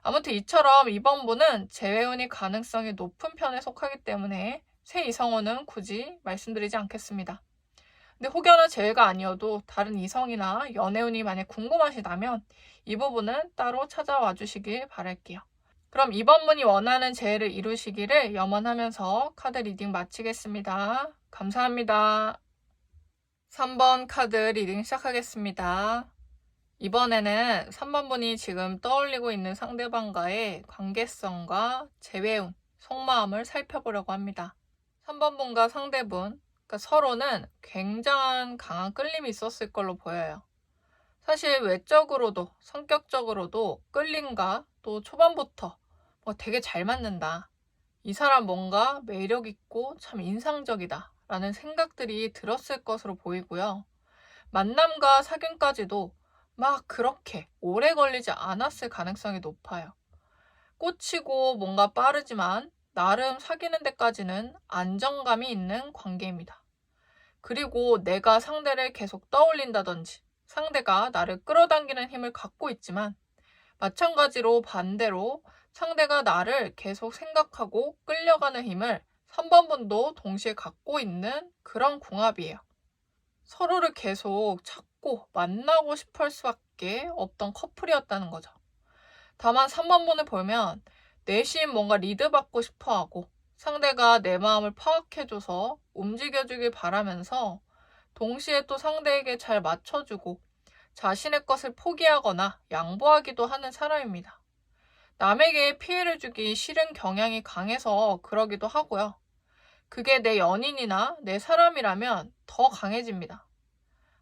아무튼 이처럼 이번 분은 재회운이 가능성이 높은 편에 속하기 때문에 새 이성운은 굳이 말씀드리지 않겠습니다. 근데 혹여나 재회가 아니어도 다른 이성이나 연애운이 만약 궁금하시다면 이 부분은 따로 찾아와 주시길 바랄게요. 그럼 이번 분이 원하는 재회를 이루시기를 염원하면서 카드 리딩 마치겠습니다. 감사합니다. 3번 카드 리딩 시작하겠습니다. 이번에는 3번 분이 지금 떠올리고 있는 상대방과의 관계성과 재회운, 속마음을 살펴보려고 합니다. 3번 분과 상대분, 서로는 굉장한 강한 끌림이 있었을 걸로 보여요. 사실 외적으로도 성격적으로도 끌림과 또 초반부터 되게 잘 맞는다. 이 사람 뭔가 매력 있고 참 인상적이다 라는 생각들이 들었을 것으로 보이고요. 만남과 사귐까지도 막 그렇게 오래 걸리지 않았을 가능성이 높아요. 꽂히고 뭔가 빠르지만 나름 사귀는 데까지는 안정감이 있는 관계입니다. 그리고 내가 상대를 계속 떠올린다든지 상대가 나를 끌어당기는 힘을 갖고 있지만 마찬가지로 반대로 상대가 나를 계속 생각하고 끌려가는 힘을 3번 분도 동시에 갖고 있는 그런 궁합이에요. 서로를 계속 찾고 만나고 싶어 할 수밖에 없던 커플이었다는 거죠. 다만 3번 분을 보면 내심 뭔가 리드받고 싶어 하고 상대가 내 마음을 파악해줘서 움직여주길 바라면서 동시에 또 상대에게 잘 맞춰주고 자신의 것을 포기하거나 양보하기도 하는 사람입니다. 남에게 피해를 주기 싫은 경향이 강해서 그러기도 하고요. 그게 내 연인이나 내 사람이라면 더 강해집니다.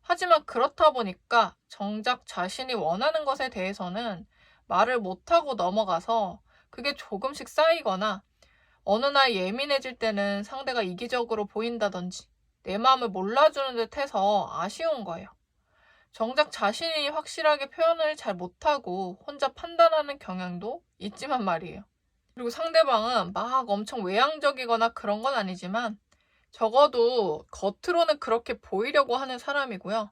하지만 그렇다 보니까 정작 자신이 원하는 것에 대해서는 말을 못하고 넘어가서 그게 조금씩 쌓이거나 어느 날 예민해질 때는 상대가 이기적으로 보인다든지 내 마음을 몰라주는 듯 해서 아쉬운 거예요. 정작 자신이 확실하게 표현을 잘 못하고 혼자 판단하는 경향도 있지만 말이에요. 그리고 상대방은 막 엄청 외향적이거나 그런 건 아니지만 적어도 겉으로는 그렇게 보이려고 하는 사람이고요.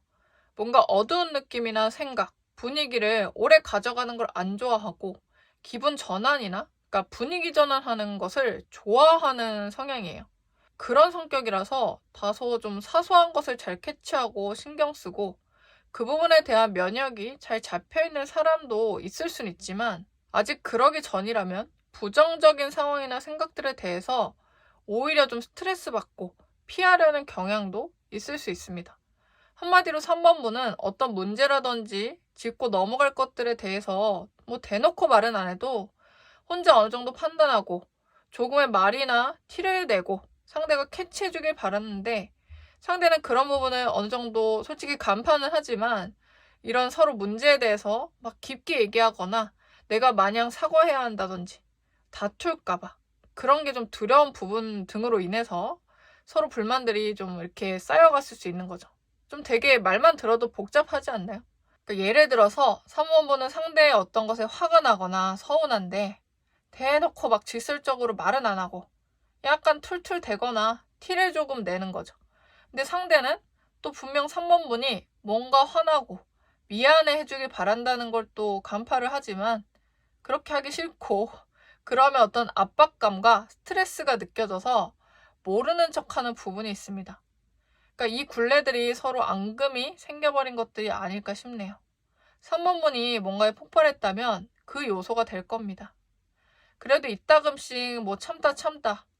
뭔가 어두운 느낌이나 생각, 분위기를 오래 가져가는 걸 안 좋아하고 기분 전환이나 그러니까 분위기 전환하는 것을 좋아하는 성향이에요. 그런 성격이라서 다소 좀 사소한 것을 잘 캐치하고 신경 쓰고 그 부분에 대한 면역이 잘 잡혀있는 사람도 있을 순 있지만 아직 그러기 전이라면 부정적인 상황이나 생각들에 대해서 오히려 좀 스트레스 받고 피하려는 경향도 있을 수 있습니다. 한마디로 3번 분은 어떤 문제라든지 짚고 넘어갈 것들에 대해서 뭐 대놓고 말은 안 해도 혼자 어느 정도 판단하고 조금의 말이나 티를 내고 상대가 캐치해주길 바랐는데 상대는 그런 부분을 어느 정도 솔직히 간파는 하지만 이런 서로 문제에 대해서 막 깊게 얘기하거나 내가 마냥 사과해야 한다든지 다툴까봐 그런 게 좀 두려운 부분 등으로 인해서 서로 불만들이 좀 이렇게 쌓여갔을 수 있는 거죠. 좀 되게 말만 들어도 복잡하지 않나요? 그러니까 예를 들어서 3번분은 상대의 어떤 것에 화가 나거나 서운한데 대놓고 막 직설적으로 말은 안 하고 약간 툴툴대거나 티를 조금 내는 거죠. 근데 상대는 또 분명 3번분이 뭔가 화나고 미안해 해주길 바란다는 걸 또 간파를 하지만 그렇게 하기 싫고 그러면 어떤 압박감과 스트레스가 느껴져서 모르는 척하는 부분이 있습니다. 그러니까 이 굴레들이 서로 앙금이 생겨버린 것들이 아닐까 싶네요. 3번분이 뭔가에 폭발했다면 그 요소가 될 겁니다. 그래도 이따금씩 뭐 참다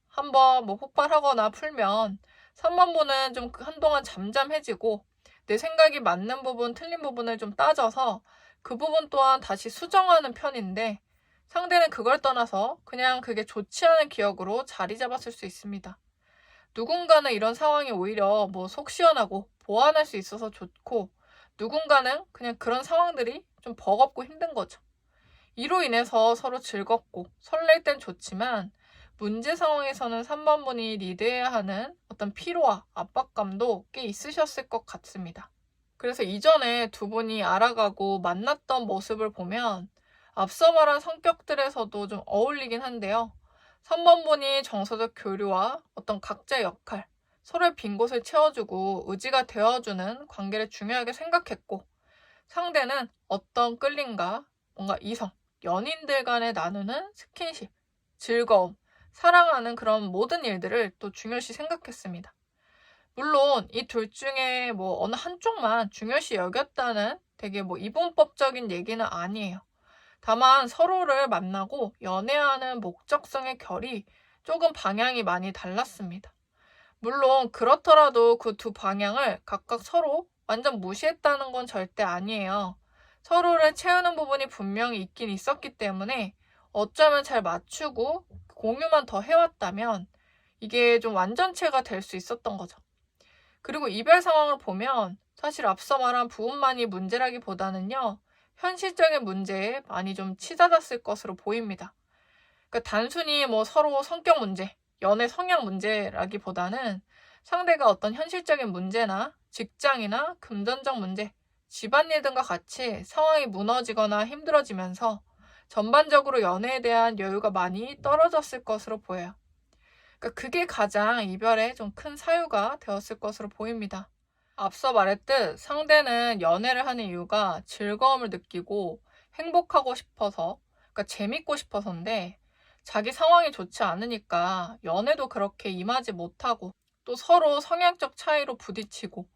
한번 뭐 폭발하거나 풀면 3번분은 좀 한동안 잠잠해지고 내 생각이 맞는 부분, 틀린 부분을 좀 따져서 그 부분 또한 다시 수정하는 편인데 상대는 그걸 떠나서 그냥 그게 좋지 않은 기억으로 자리 잡았을 수 있습니다. 누군가는 이런 상황이 오히려 뭐 속 시원하고 보완할 수 있어서 좋고 누군가는 그냥 그런 상황들이 좀 버겁고 힘든 거죠. 이로 인해서 서로 즐겁고 설렐 땐 좋지만 문제 상황에서는 3번분이 리드해야 하는 어떤 피로와 압박감도 꽤 있으셨을 것 같습니다. 그래서 이전에 두 분이 알아가고 만났던 모습을 보면 앞서 말한 성격들에서도 좀 어울리긴 한데요. 3번분이 정서적 교류와 어떤 각자의 역할, 서로의 빈 곳을 채워주고 의지가 되어주는 관계를 중요하게 생각했고 상대는 어떤 끌림과 뭔가 이성, 연인들 간에 나누는 스킨십, 즐거움, 사랑하는 그런 모든 일들을 또 중요시 생각했습니다. 물론 이 둘 중에 뭐 어느 한쪽만 중요시 여겼다는 되게 뭐 이분법적인 얘기는 아니에요. 다만 서로를 만나고 연애하는 목적성의 결이 조금 방향이 많이 달랐습니다. 물론 그렇더라도 그 두 방향을 각각 서로 완전 무시했다는 건 절대 아니에요. 서로를 채우는 부분이 분명히 있긴 있었기 때문에 어쩌면 잘 맞추고 공유만 더 해왔다면 이게 좀 완전체가 될 수 있었던 거죠. 그리고 이별 상황을 보면 사실 앞서 말한 부분만이 문제라기보다는요. 현실적인 문제에 많이 좀 치닫았을 것으로 보입니다. 그러니까 단순히 뭐 서로 성격 문제, 연애 성향 문제라기보다는 상대가 어떤 현실적인 문제나 직장이나 금전적 문제, 집안일 등과 같이 상황이 무너지거나 힘들어지면서 전반적으로 연애에 대한 여유가 많이 떨어졌을 것으로 보여요. 그러니까 그게 가장 이별에 좀 큰 사유가 되었을 것으로 보입니다. 앞서 말했듯 상대는 연애를 하는 이유가 즐거움을 느끼고 행복하고 싶어서 그러니까 재밌고 싶어서인데 자기 상황이 좋지 않으니까 연애도 그렇게 임하지 못하고 또 서로 성향적 차이로 부딪히고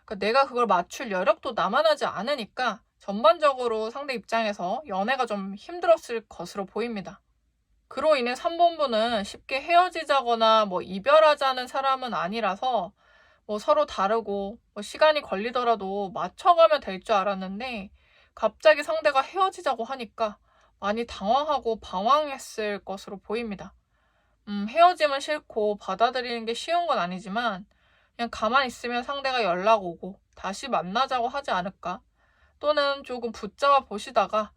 그러니까 내가 그걸 맞출 여력도 남아나지 않으니까 전반적으로 상대 입장에서 연애가 좀 힘들었을 것으로 보입니다. 그로 인해 3번부는 쉽게 헤어지자거나 뭐 이별하자는 사람은 아니라서 뭐 서로 다르고 뭐 시간이 걸리더라도 맞춰가면 될 줄 알았는데 갑자기 상대가 헤어지자고 하니까 많이 당황하고 방황했을 것으로 보입니다. 헤어짐은 싫고 받아들이는 게 쉬운 건 아니지만 그냥 가만히 있으면 상대가 연락 오고 다시 만나자고 하지 않을까? 또는 조금 붙잡아 보시다가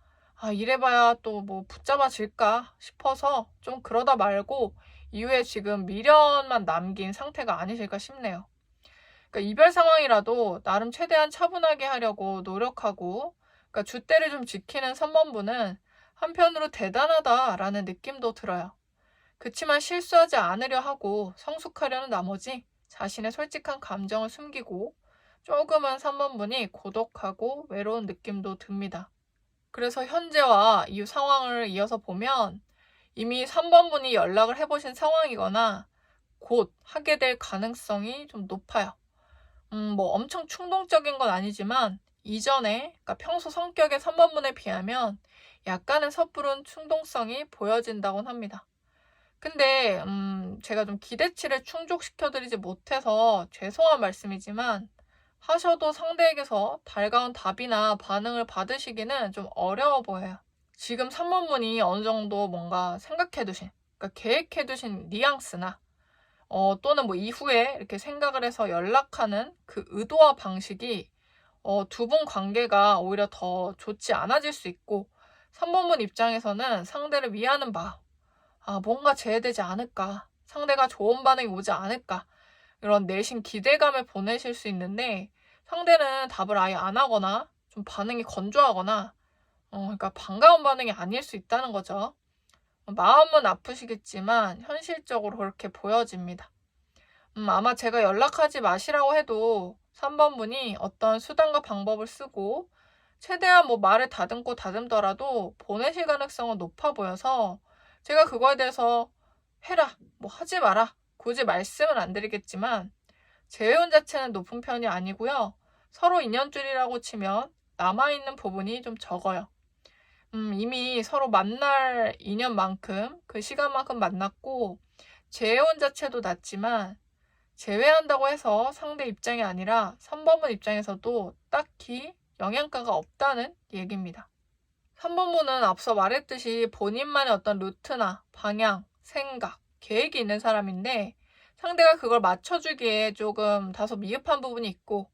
이래봐야 또 뭐 붙잡아질까 싶어서 좀 그러다 말고 이후에 지금 미련만 남긴 상태가 아니실까 싶네요. 그러니까 이별 상황이라도 나름 최대한 차분하게 하려고 노력하고 그러니까 줏대를 좀 지키는 3번부는 한편으로 대단하다라는 느낌도 들어요. 그치만 실수하지 않으려 하고 성숙하려는 나머지 자신의 솔직한 감정을 숨기고 조금은 3번분이 고독하고 외로운 느낌도 듭니다. 그래서 현재와 이후 상황을 이어서 보면 이미 3번분이 연락을 해보신 상황이거나 곧 하게 될 가능성이 좀 높아요. 뭐 엄청 충동적인 건 아니지만 이전에, 그러니까 평소 성격의 3번분에 비하면 약간은 섣부른 충동성이 보여진다곤 합니다. 근데 제가 좀 기대치를 충족시켜드리지 못해서 죄송한 말씀이지만 하셔도 상대에게서 달가운 답이나 반응을 받으시기는 좀 어려워 보여요. 지금 3번분이 어느 정도 뭔가 생각해두신, 그러니까 계획해두신 뉘앙스나 또는 뭐 이후에 이렇게 생각을 해서 연락하는 그 의도와 방식이 두 분 관계가 오히려 더 좋지 않아질 수 있고 3번분 입장에서는 상대를 위하는 마음, 뭔가 재해되지 않을까, 상대가 좋은 반응이 오지 않을까 이런 내심 기대감을 보내실 수 있는데 상대는 답을 아예 안 하거나 좀 반응이 건조하거나 그러니까 반가운 반응이 아닐 수 있다는 거죠. 마음은 아프시겠지만 현실적으로 그렇게 보여집니다. 아마 제가 연락하지 마시라고 해도 3번분이 어떤 수단과 방법을 쓰고 최대한 뭐 말을 다듬고 다듬더라도 보내실 가능성은 높아 보여서 제가 그거에 대해서 해라, 뭐 하지 마라, 굳이 말씀은 안 드리겠지만 재회원 자체는 높은 편이 아니고요. 서로 인연줄이라고 치면 남아있는 부분이 좀 적어요. 이미 서로 만날 인연만큼 그 시간만큼 만났고 재회원 자체도 낮지만 제외한다고 해서 상대 입장이 아니라 3번분 입장에서도 딱히 영향가가 없다는 얘기입니다. 3번분은 앞서 말했듯이 본인만의 어떤 루트나 방향, 생각, 계획이 있는 사람인데 상대가 그걸 맞춰주기에 조금 다소 미흡한 부분이 있고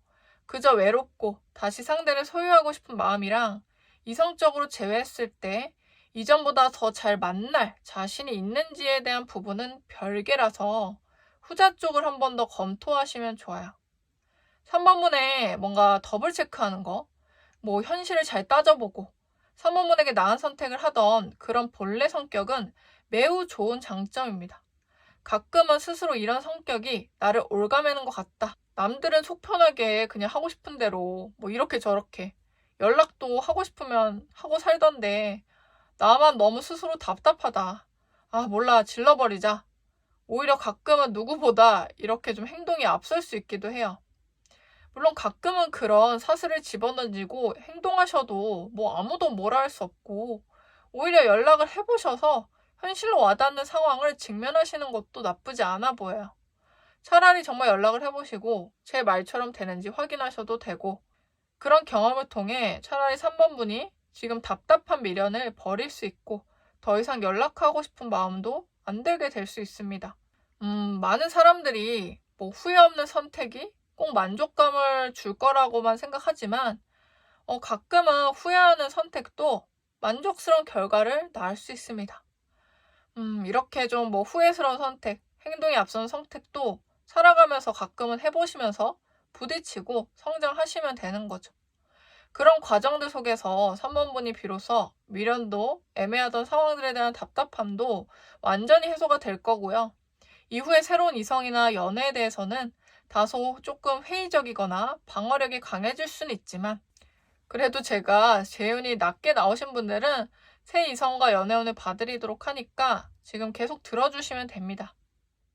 그저 외롭고 다시 상대를 소유하고 싶은 마음이랑 이성적으로 제외했을 때 이전보다 더 잘 만날 자신이 있는지에 대한 부분은 별개라서 후자 쪽을 한 번 더 검토하시면 좋아요. 3번분에 뭔가 더블 체크하는 거, 뭐 현실을 잘 따져보고 3번분에게 나은 선택을 하던 그런 본래 성격은 매우 좋은 장점입니다. 가끔은 스스로 이런 성격이 나를 올가매는 것 같다. 남들은 속 편하게 그냥 하고 싶은 대로 뭐 이렇게 저렇게 연락도 하고 싶으면 하고 살던데 나만 너무 스스로 답답하다. 몰라, 질러버리자. 오히려 가끔은 누구보다 이렇게 좀 행동이 앞설 수 있기도 해요. 물론 가끔은 그런 사슬을 집어던지고 행동하셔도 뭐 아무도 뭐라 할 수 없고 오히려 연락을 해보셔서 현실로 와닿는 상황을 직면하시는 것도 나쁘지 않아 보여요. 차라리 정말 연락을 해보시고 제 말처럼 되는지 확인하셔도 되고 그런 경험을 통해 차라리 3번분이 지금 답답한 미련을 버릴 수 있고 더 이상 연락하고 싶은 마음도 안 들게 될 수 있습니다. 많은 사람들이 뭐 후회 없는 선택이 꼭 만족감을 줄 거라고만 생각하지만 가끔은 후회하는 선택도 만족스러운 결과를 낳을 수 있습니다. 이렇게 좀 뭐 후회스러운 선택, 행동이 앞선 선택도 살아가면서 가끔은 해보시면서 부딪히고 성장하시면 되는 거죠. 그런 과정들 속에서 3번분이 비로소 미련도 애매하던 상황들에 대한 답답함도 완전히 해소가 될 거고요. 이후에 새로운 이성이나 연애에 대해서는 다소 조금 회의적이거나 방어력이 강해질 수는 있지만 그래도 제가 재운이 낮게 나오신 분들은 새 이성과 연애운을 봐드리도록 하니까 지금 계속 들어주시면 됩니다.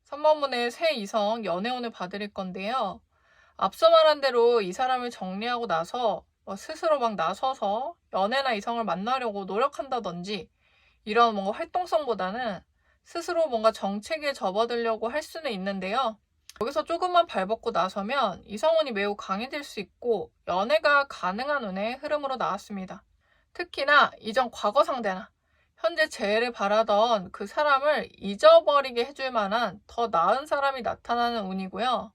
3번분의 새 이성 연애운을 봐드릴 건데요. 앞서 말한 대로 이 사람을 정리하고 나서 스스로 막 나서서 연애나 이성을 만나려고 노력한다든지 이런 뭔가 활동성보다는 스스로 뭔가 정체기에 접어들려고 할 수는 있는데요. 여기서 조금만 발벗고 나서면 이성운이 매우 강해질 수 있고 연애가 가능한 운의 흐름으로 나왔습니다. 특히나 이전 과거 상대나 현재 재회를 바라던 그 사람을 잊어버리게 해줄 만한 더 나은 사람이 나타나는 운이고요.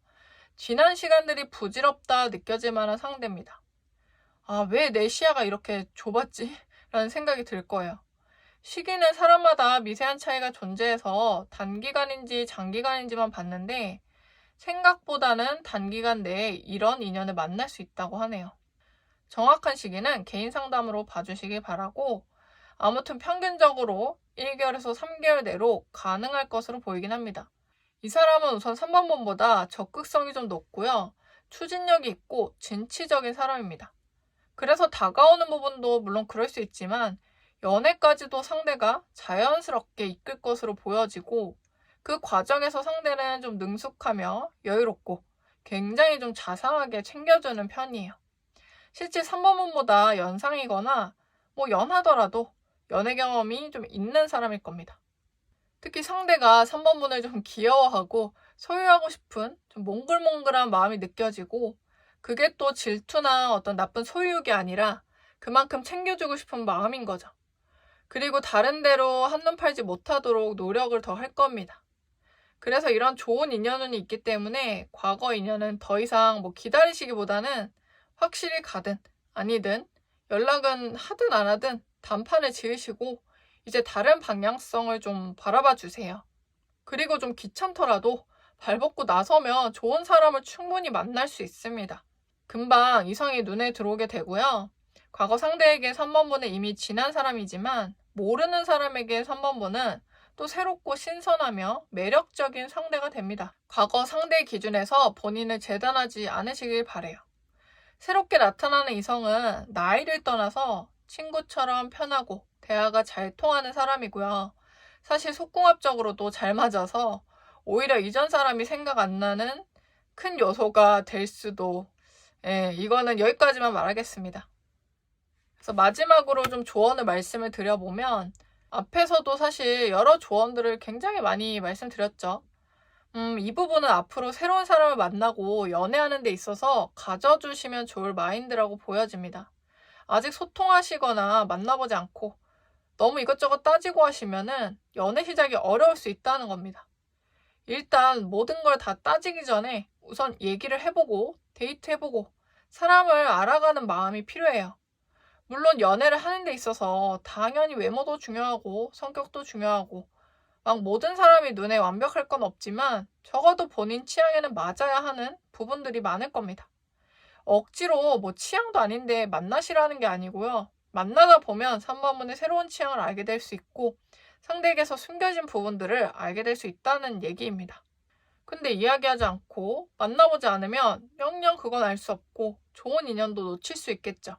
지난 시간들이 부질없다 느껴질 만한 상대입니다. 아, 왜 내 시야가 이렇게 좁았지? 라는 생각이 들 거예요. 시기는 사람마다 미세한 차이가 존재해서 단기간인지 장기간인지만 봤는데 생각보다는 단기간 내에 이런 인연을 만날 수 있다고 하네요. 정확한 시기는 개인 상담으로 봐주시길 바라고 아무튼 평균적으로 1개월에서 3개월 내로 가능할 것으로 보이긴 합니다. 이 사람은 우선 3번분보다 적극성이 좀 높고요. 추진력이 있고 진취적인 사람입니다. 그래서 다가오는 부분도 물론 그럴 수 있지만 연애까지도 상대가 자연스럽게 이끌 것으로 보여지고 그 과정에서 상대는 좀 능숙하며 여유롭고 굉장히 좀 자상하게 챙겨주는 편이에요. 실제 3번분보다 연상이거나 연하더라도 연애 경험이 좀 있는 사람일 겁니다. 특히 상대가 3번분을 좀 귀여워하고 소유하고 싶은 좀 몽글몽글한 마음이 느껴지고 그게 또 질투나 어떤 나쁜 소유욕이 아니라 그만큼 챙겨주고 싶은 마음인 거죠. 그리고 다른 데로 한눈 팔지 못하도록 노력을 더 할 겁니다. 그래서 이런 좋은 인연운이 있기 때문에 과거 인연은 더 이상 기다리시기보다는 확실히 가든 아니든 연락은 하든 안 하든 단판을 지으시고 이제 다른 방향성을 좀 바라봐 주세요. 그리고 좀 귀찮더라도 발벗고 나서면 좋은 사람을 충분히 만날 수 있습니다. 금방 이성이 눈에 들어오게 되고요. 과거 상대에게 3번분은 이미 지난 사람이지만 모르는 사람에게 3번분은 또 새롭고 신선하며 매력적인 상대가 됩니다. 과거 상대 기준에서 본인을 재단하지 않으시길 바래요. 새롭게 나타나는 이성은 나이를 떠나서 친구처럼 편하고 대화가 잘 통하는 사람이고요. 사실 속궁합적으로도 잘 맞아서 오히려 이전 사람이 생각 안 나는 큰 요소가 될 수도. 이거는 여기까지만 말하겠습니다. 그래서 마지막으로 좀 조언을 말씀을 드려보면 앞에서도 사실 여러 조언들을 굉장히 많이 말씀드렸죠. 이 부분은 앞으로 새로운 사람을 만나고 연애하는 데 있어서 가져주시면 좋을 마인드라고 보여집니다. 아직 소통하시거나 만나보지 않고 너무 이것저것 따지고 하시면은 연애 시작이 어려울 수 있다는 겁니다. 일단 모든 걸 다 따지기 전에 우선 얘기를 해보고 데이트해보고 사람을 알아가는 마음이 필요해요. 물론 연애를 하는 데 있어서 당연히 외모도 중요하고 성격도 중요하고 막 모든 사람이 눈에 완벽할 건 없지만 적어도 본인 취향에는 맞아야 하는 부분들이 많을 겁니다. 억지로 취향도 아닌데 만나시라는 게 아니고요. 만나다 보면 3번분의 새로운 취향을 알게 될 수 있고 상대에게서 숨겨진 부분들을 알게 될 수 있다는 얘기입니다. 근데 이야기하지 않고 만나보지 않으면 영영 그건 알 수 없고 좋은 인연도 놓칠 수 있겠죠.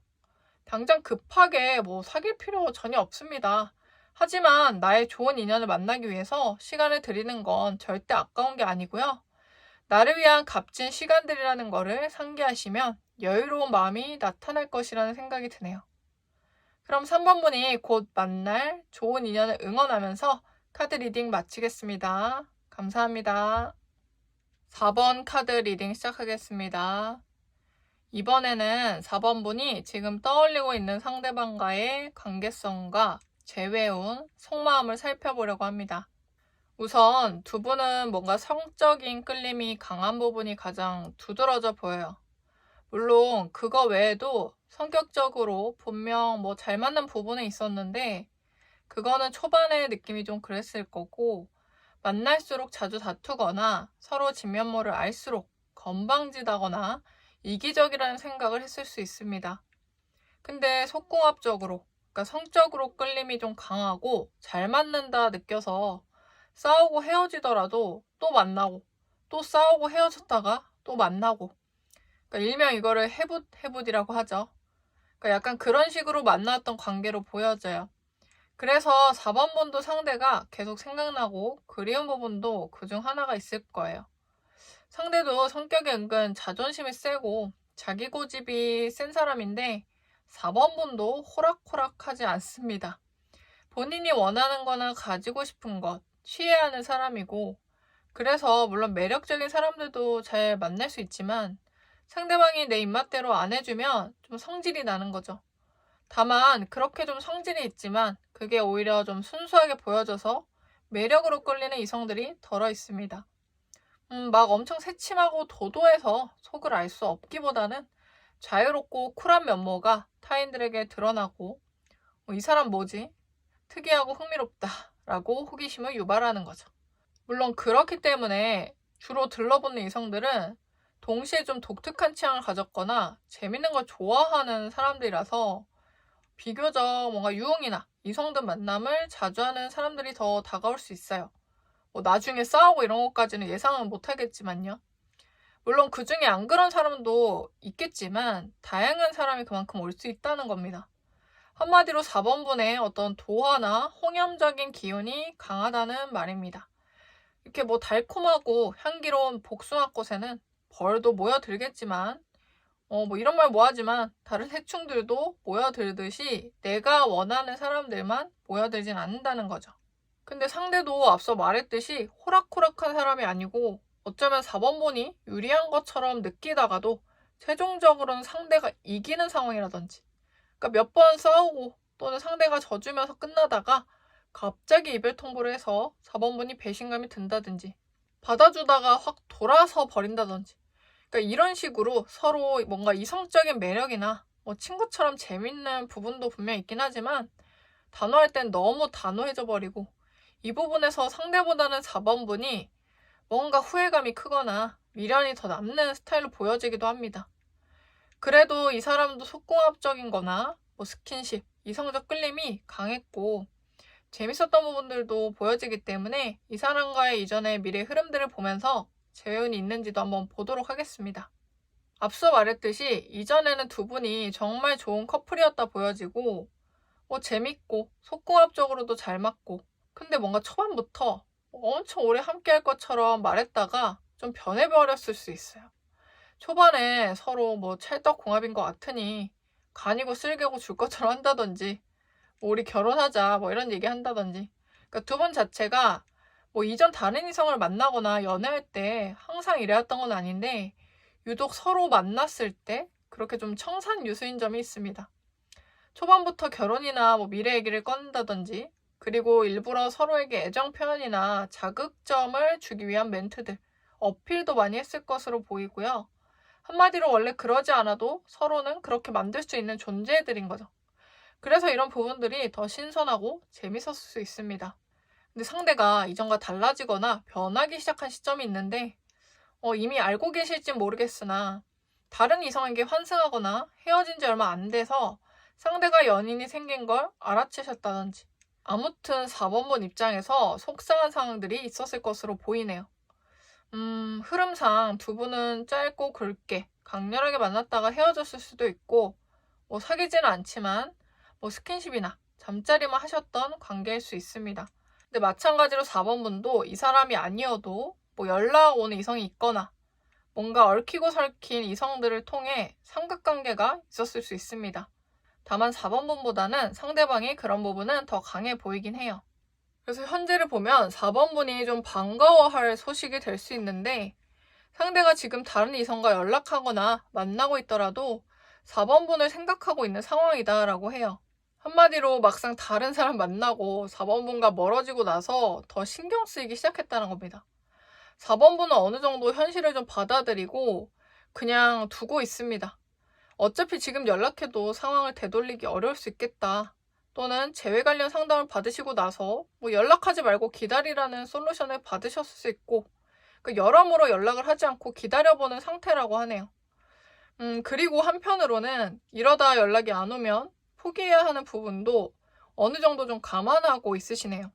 당장 급하게 사귈 필요 전혀 없습니다. 하지만 나의 좋은 인연을 만나기 위해서 시간을 들이는 건 절대 아까운 게 아니고요. 나를 위한 값진 시간들이라는 거를 상기하시면 여유로운 마음이 나타날 것이라는 생각이 드네요. 그럼 3번분이 곧 만날 좋은 인연을 응원하면서 카드 리딩 마치겠습니다. 감사합니다. 4번 카드 리딩 시작하겠습니다. 이번에는 4번분이 지금 떠올리고 있는 상대방과의 관계성과 재회운, 속마음을 살펴보려고 합니다. 우선 두 분은 뭔가 성적인 끌림이 강한 부분이 가장 두드러져 보여요. 물론 그거 외에도 성격적으로 분명 잘 맞는 부분은 있었는데 그거는 초반에 느낌이 좀 그랬을 거고 만날수록 자주 다투거나 서로 진면모를 알수록 건방지다거나 이기적이라는 생각을 했을 수 있습니다. 근데 속궁합적으로, 그러니까 성적으로 끌림이 좀 강하고 잘 맞는다 느껴서 싸우고 헤어지더라도 또 만나고 또 싸우고 헤어졌다가 또 만나고, 그러니까 일명 이거를 해붓이라고 하죠. 그러니까 약간 그런 식으로 만나왔던 관계로 보여져요. 그래서 4번 분도 상대가 계속 생각나고 그리운 부분도 그중 하나가 있을 거예요. 상대도 성격이 은근 자존심이 세고 자기 고집이 센 사람인데 4번 분도 호락호락하지 않습니다. 본인이 원하는 거나 가지고 싶은 것, 취해야 하는 사람이고, 그래서 물론 매력적인 사람들도 잘 만날 수 있지만 상대방이 내 입맛대로 안 해주면 좀 성질이 나는 거죠. 다만 그렇게 좀 성질이 있지만 그게 오히려 좀 순수하게 보여져서 매력으로 끌리는 이성들이 덜어 있습니다. 막 엄청 새침하고 도도해서 속을 알 수 없기보다는 자유롭고 쿨한 면모가 타인들에게 드러나고 이 사람 뭐지? 특이하고 흥미롭다 라고 호기심을 유발하는 거죠. 물론 그렇기 때문에 주로 들러붙는 이성들은 동시에 좀 독특한 취향을 가졌거나 재밌는 걸 좋아하는 사람들이라서 비교적 뭔가 유흥이나 이성들 만남을 자주 하는 사람들이 더 다가올 수 있어요. 뭐 나중에 싸우고 이런 것까지는 예상은 못하겠지만요. 물론 그 중에 안 그런 사람도 있겠지만 다양한 사람이 그만큼 올 수 있다는 겁니다. 한마디로 4번분의 어떤 도화나 홍염적인 기운이 강하다는 말입니다. 이렇게 뭐 달콤하고 향기로운 복숭아꽃에는 벌도 모여들겠지만 뭐 이런 말 뭐하지만 다른 해충들도 모여들듯이 내가 원하는 사람들만 모여들진 않는다는 거죠. 근데 상대도 앞서 말했듯이 호락호락한 사람이 아니고 어쩌면 4번분이 유리한 것처럼 느끼다가도 최종적으로는 상대가 이기는 상황이라든지 그러니까 몇 번 싸우고 또는 상대가 져주면서 끝나다가 갑자기 이별 통보를 해서 4번분이 배신감이 든다든지 받아주다가 확 돌아서 버린다든지 그러니까 이런 식으로 서로 뭔가 이성적인 매력이나 뭐 친구처럼 재밌는 부분도 분명히 있긴 하지만 단호할 땐 너무 단호해져 버리고 이 부분에서 상대보다는 4번분이 뭔가 후회감이 크거나 미련이 더 남는 스타일로 보여지기도 합니다. 그래도 이 사람도 속궁합적인 거나 뭐 스킨십, 이성적 끌림이 강했고 재밌었던 부분들도 보여지기 때문에 이 사람과의 이전의 미래 흐름들을 보면서 재운이 있는지도 한번 보도록 하겠습니다. 앞서 말했듯이 이전에는 두 분이 정말 좋은 커플이었다 보여지고 뭐 재밌고 속궁합적으로도 잘 맞고 근데 뭔가 초반부터 엄청 오래 함께 할 것처럼 말했다가 좀 변해버렸을 수 있어요. 초반에 서로 뭐 찰떡궁합인 것 같으니 간이고 쓸개고 줄 것처럼 한다든지 뭐 우리 결혼하자 뭐 이런 얘기 한다든지 그러니까 두 분 자체가 뭐 이전 다른 이성을 만나거나 연애할 때 항상 이래왔던 건 아닌데 유독 서로 만났을 때 그렇게 좀 청산유수인 점이 있습니다. 초반부터 결혼이나 뭐 미래 얘기를 꺼낸다든지 그리고 일부러 서로에게 애정 표현이나 자극점을 주기 위한 멘트들, 어필도 많이 했을 것으로 보이고요. 한마디로 원래 그러지 않아도 서로는 그렇게 만들 수 있는 존재들인 거죠. 그래서 이런 부분들이 더 신선하고 재밌었을 수 있습니다. 근데 상대가 이전과 달라지거나 변하기 시작한 시점이 있는데 이미 알고 계실진 모르겠으나 다른 이성에게 환승하거나 헤어진 지 얼마 안 돼서 상대가 연인이 생긴 걸 알아채셨다든지 아무튼 4번분 입장에서 속상한 상황들이 있었을 것으로 보이네요. 흐름상 두 분은 짧고 굵게 강렬하게 만났다가 헤어졌을 수도 있고 뭐 사귀지는 않지만 뭐 스킨십이나 잠자리만 하셨던 관계일 수 있습니다. 근데 마찬가지로 4번분도 이 사람이 아니어도 뭐 연락 오는 이성이 있거나 뭔가 얽히고 설킨 이성들을 통해 삼각관계가 있었을 수 있습니다. 다만 4번분보다는 상대방이 그런 부분은 더 강해 보이긴 해요. 그래서 현재를 보면 4번분이 좀 반가워할 소식이 될 수 있는데 상대가 지금 다른 이성과 연락하거나 만나고 있더라도 4번분을 생각하고 있는 상황이다라고 해요. 한마디로 막상 다른 사람 만나고 4번분과 멀어지고 나서 더 신경 쓰이기 시작했다는 겁니다. 4번분은 어느 정도 현실을 좀 받아들이고 그냥 두고 있습니다. 어차피 지금 연락해도 상황을 되돌리기 어려울 수 있겠다. 또는 재회 관련 상담을 받으시고 나서 뭐 연락하지 말고 기다리라는 솔루션을 받으셨을 수 있고 여러모로 연락을 하지 않고 기다려보는 상태라고 하네요. 그리고 한편으로는 이러다 연락이 안 오면 포기해야 하는 부분도 어느 정도 좀 감안하고 있으시네요.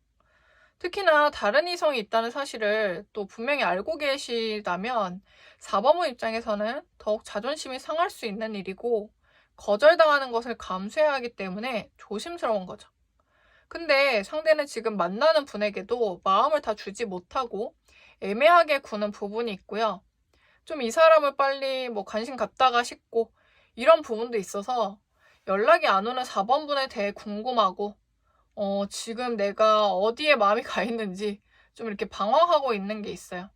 특히나 다른 이성이 있다는 사실을 또 분명히 알고 계시다면 4번분 입장에서는 더욱 자존심이 상할 수 있는 일이고 거절당하는 것을 감수해야 하기 때문에 조심스러운 거죠. 근데 상대는 지금 만나는 분에게도 마음을 다 주지 못하고 애매하게 구는 부분이 있고요. 좀 이 사람을 빨리 뭐 관심 갖다가 싶고 이런 부분도 있어서 연락이 안 오는 4번 분에 대해 궁금하고 지금 내가 어디에 마음이 가 있는지 좀 이렇게 방황하고 있는 게 있어요.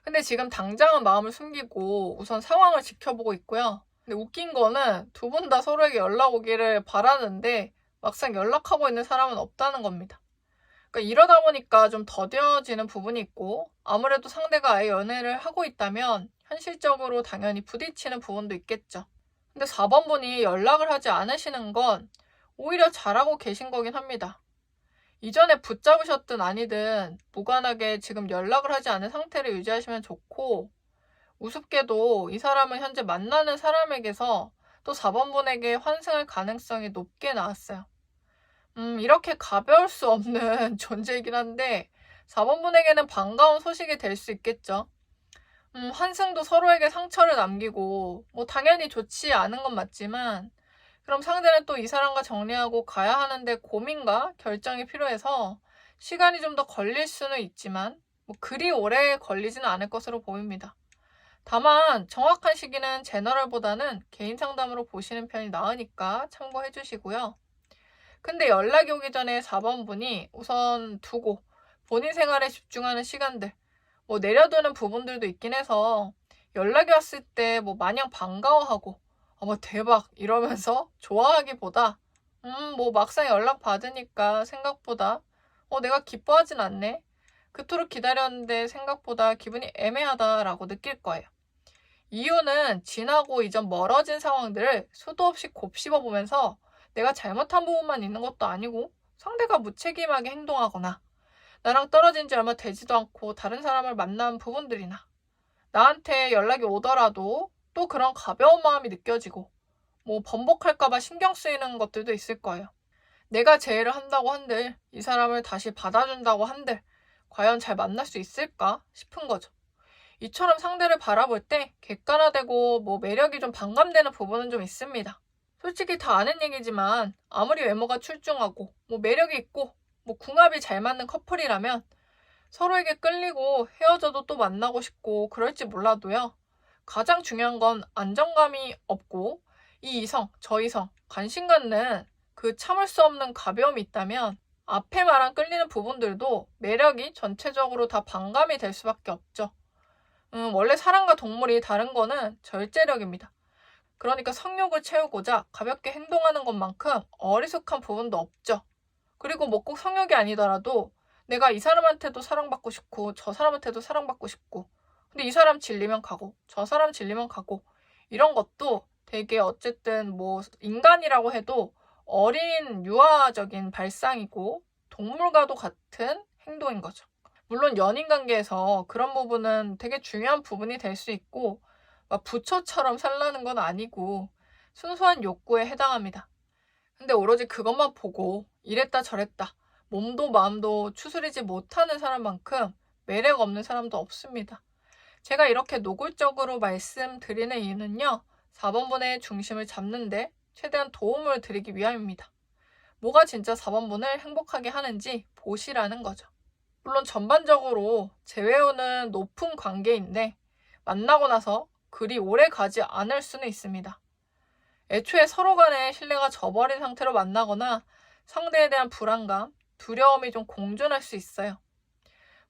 근데 지금 당장은 마음을 숨기고 우선 상황을 지켜보고 있고요. 근데 웃긴 거는 두 분 다 서로에게 연락 오기를 바라는데 막상 연락하고 있는 사람은 없다는 겁니다. 그러니까 이러다 보니까 좀 더뎌지는 부분이 있고 아무래도 상대가 아예 연애를 하고 있다면 현실적으로 당연히 부딪히는 부분도 있겠죠. 근데 4번 분이 연락을 하지 않으시는 건 오히려 잘하고 계신 거긴 합니다. 이전에 붙잡으셨든 아니든 무관하게 지금 연락을 하지 않은 상태를 유지하시면 좋고 우습게도 이 사람은 현재 만나는 사람에게서 또 4번 분에게 환승할 가능성이 높게 나왔어요. 이렇게 가벼울 수 없는 존재이긴 한데 4번 분에게는 반가운 소식이 될 수 있겠죠. 환승도 서로에게 상처를 남기고 뭐 당연히 좋지 않은 건 맞지만 그럼 상대는 또 이 사람과 정리하고 가야 하는데 고민과 결정이 필요해서 시간이 좀 더 걸릴 수는 있지만 뭐 그리 오래 걸리지는 않을 것으로 보입니다. 다만 정확한 시기는 제너럴보다는 개인 상담으로 보시는 편이 나으니까 참고해 주시고요. 근데 연락이 오기 전에 4번 분이 우선 두고 본인 생활에 집중하는 시간들, 뭐 내려두는 부분들도 있긴 해서 연락이 왔을 때 뭐 마냥 반가워하고 뭐 대박 이러면서 좋아하기보다 뭐 막상 연락 받으니까 생각보다 내가 기뻐하진 않네. 그토록 기다렸는데 생각보다 기분이 애매하다라고 느낄 거예요. 이유는 지나고 이전 멀어진 상황들을 수도 없이 곱씹어 보면서 내가 잘못한 부분만 있는 것도 아니고 상대가 무책임하게 행동하거나 나랑 떨어진 지 얼마 되지도 않고 다른 사람을 만난 부분들이나 나한테 연락이 오더라도 또 그런 가벼운 마음이 느껴지고 뭐 번복할까봐 신경 쓰이는 것들도 있을 거예요. 내가 제의를 한다고 한들 이 사람을 다시 받아준다고 한들 과연 잘 만날 수 있을까 싶은 거죠. 이처럼 상대를 바라볼 때 객관화되고 뭐 매력이 좀 반감되는 부분은 좀 있습니다. 솔직히 다 아는 얘기지만 아무리 외모가 출중하고 뭐 매력이 있고 뭐 궁합이 잘 맞는 커플이라면 서로에게 끌리고 헤어져도 또 만나고 싶고 그럴지 몰라도요. 가장 중요한 건 안정감이 없고 이 이성, 저 이성, 관심 갖는 그 참을 수 없는 가벼움이 있다면 앞에 말한 끌리는 부분들도 매력이 전체적으로 다 반감이 될 수밖에 없죠. 원래 사람과 동물이 다른 거는 절제력입니다. 그러니까 성욕을 채우고자 가볍게 행동하는 것만큼 어리숙한 부분도 없죠. 그리고 뭐 꼭 성욕이 아니더라도 내가 이 사람한테도 사랑받고 싶고 저 사람한테도 사랑받고 싶고 근데 이 사람 질리면 가고 저 사람 질리면 가고 이런 것도 되게 어쨌든 뭐 인간이라고 해도 어린 유아적인 발상이고 동물과도 같은 행동인 거죠. 물론 연인 관계에서 그런 부분은 되게 중요한 부분이 될 수 있고 막 부처처럼 살라는 건 아니고 순수한 욕구에 해당합니다. 근데 오로지 그것만 보고 이랬다 저랬다 몸도 마음도 추스리지 못하는 사람만큼 매력 없는 사람도 없습니다. 제가 이렇게 노골적으로 말씀드리는 이유는요. 4번 분의 중심을 잡는데 최대한 도움을 드리기 위함입니다. 뭐가 진짜 4번 분을 행복하게 하는지 보시라는 거죠. 물론 전반적으로 재회원은 높은 관계인데 만나고 나서 그리 오래 가지 않을 수는 있습니다. 애초에 서로 간에 신뢰가 저버린 상태로 만나거나 상대에 대한 불안감, 두려움이 좀 공존할 수 있어요.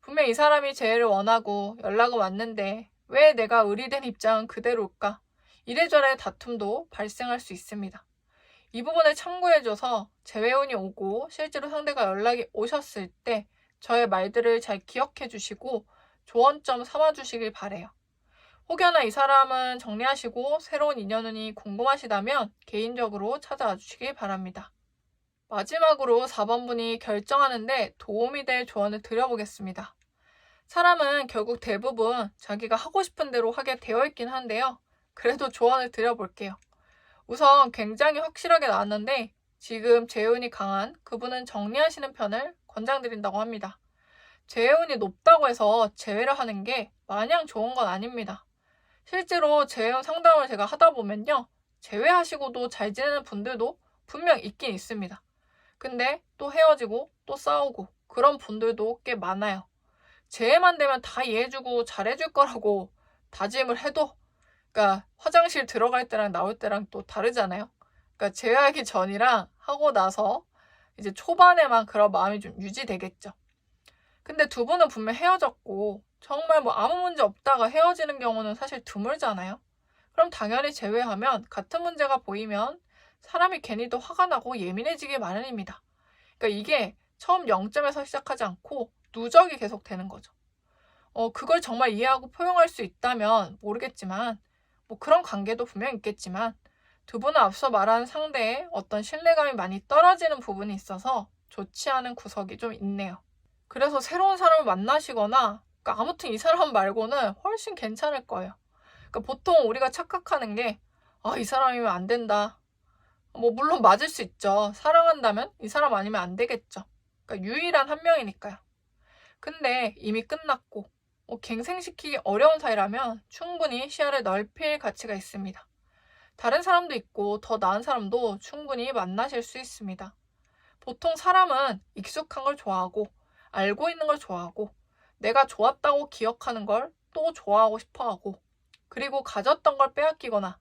분명 이 사람이 재회를 원하고 연락은 왔는데 왜 내가 의리된 입장은 그대로일까? 이래저래 다툼도 발생할 수 있습니다. 이 부분을 참고해줘서 재회원이 오고 실제로 상대가 연락이 오셨을 때 저의 말들을 잘 기억해 주시고 조언점 삼아 주시길 바래요. 혹여나 이 사람은 정리하시고 새로운 인연이 궁금하시다면 개인적으로 찾아와 주시길 바랍니다. 마지막으로 4번 분이 결정하는데 도움이 될 조언을 드려보겠습니다. 사람은 결국 대부분 자기가 하고 싶은 대로 하게 되어 있긴 한데요. 그래도 조언을 드려볼게요. 우선 굉장히 확실하게 나왔는데 지금 재운이 강한 그분은 정리하시는 편을 권장드린다고 합니다. 재운이 높다고 해서 재회를 하는 게 마냥 좋은 건 아닙니다. 실제로 재회원 상담을 제가 하다 보면요. 재회하시고도 잘 지내는 분들도 분명 있긴 있습니다. 근데 또 헤어지고 또 싸우고 그런 분들도 꽤 많아요. 재회만 되면 다 이해해주고 잘해줄 거라고 다짐을 해도, 그러니까 화장실 들어갈 때랑 나올 때랑 또 다르잖아요. 그러니까 재회하기 전이랑 하고 나서 이제 초반에만 그런 마음이 좀 유지되겠죠. 근데 두 분은 분명 헤어졌고 정말 뭐 아무 문제 없다가 헤어지는 경우는 사실 드물잖아요. 그럼 당연히 재회하면 같은 문제가 보이면 사람이 괜히 더 화가 나고 예민해지기 마련입니다. 그러니까 이게 처음 0점에서 시작하지 않고 누적이 계속 되는 거죠. 그걸 정말 이해하고 포용할 수 있다면 모르겠지만, 뭐 그런 관계도 분명 있겠지만, 두 분은 앞서 말한 상대의 어떤 신뢰감이 많이 떨어지는 부분이 있어서 좋지 않은 구석이 좀 있네요. 그래서 새로운 사람을 만나시거나, 그러니까 아무튼 이 사람 말고는 훨씬 괜찮을 거예요. 그러니까 보통 우리가 착각하는 게, 이 사람이면 안 된다. 뭐 물론 맞을 수 있죠. 사랑한다면 이 사람 아니면 안 되겠죠. 그러니까 유일한 한 명이니까요. 근데 이미 끝났고 갱생시키기 어려운 사이라면 충분히 시야를 넓힐 가치가 있습니다. 다른 사람도 있고 더 나은 사람도 충분히 만나실 수 있습니다. 보통 사람은 익숙한 걸 좋아하고 알고 있는 걸 좋아하고 내가 좋았다고 기억하는 걸 또 좋아하고 싶어하고, 그리고 가졌던 걸 빼앗기거나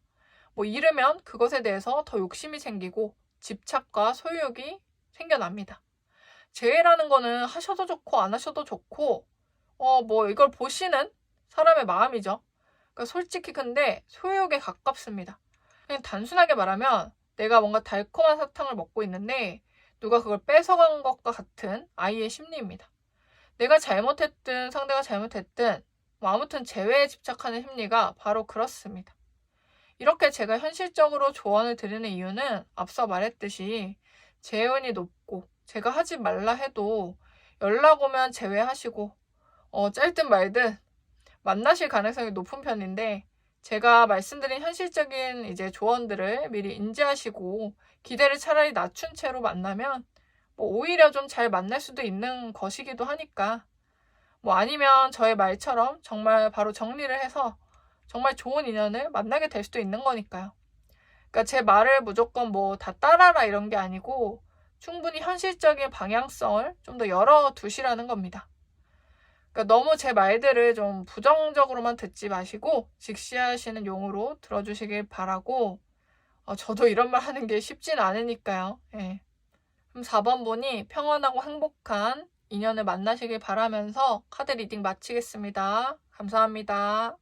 뭐 잃으면 그것에 대해서 더 욕심이 생기고 집착과 소유욕이 생겨납니다. 재회라는 거는 하셔도 좋고 안 하셔도 좋고 뭐 이걸 보시는 사람의 마음이죠. 그러니까 솔직히 근데 소유욕에 가깝습니다. 그냥 단순하게 말하면 내가 뭔가 달콤한 사탕을 먹고 있는데 누가 그걸 뺏어간 것과 같은 아이의 심리입니다. 내가 잘못했든 상대가 잘못했든 뭐 아무튼 재회에 집착하는 심리가 바로 그렇습니다. 이렇게 제가 현실적으로 조언을 드리는 이유는 앞서 말했듯이 재혼이 높고 제가 하지 말라 해도 연락 오면 제외하시고 짧든 말든 만나실 가능성이 높은 편인데, 제가 말씀드린 현실적인 이제 조언들을 미리 인지하시고 기대를 차라리 낮춘 채로 만나면 뭐 오히려 좀 잘 만날 수도 있는 것이기도 하니까, 뭐 아니면 저의 말처럼 정말 바로 정리를 해서 정말 좋은 인연을 만나게 될 수도 있는 거니까요. 그러니까 제 말을 무조건 뭐 다 따라라 이런 게 아니고 충분히 현실적인 방향성을 좀 더 열어두시라는 겁니다. 그러니까 너무 제 말들을 좀 부정적으로만 듣지 마시고 직시하시는 용으로 들어주시길 바라고, 저도 이런 말 하는 게 쉽진 않으니까요. 예. 그럼 4번 분이 평안하고 행복한 인연을 만나시길 바라면서 카드 리딩 마치겠습니다. 감사합니다.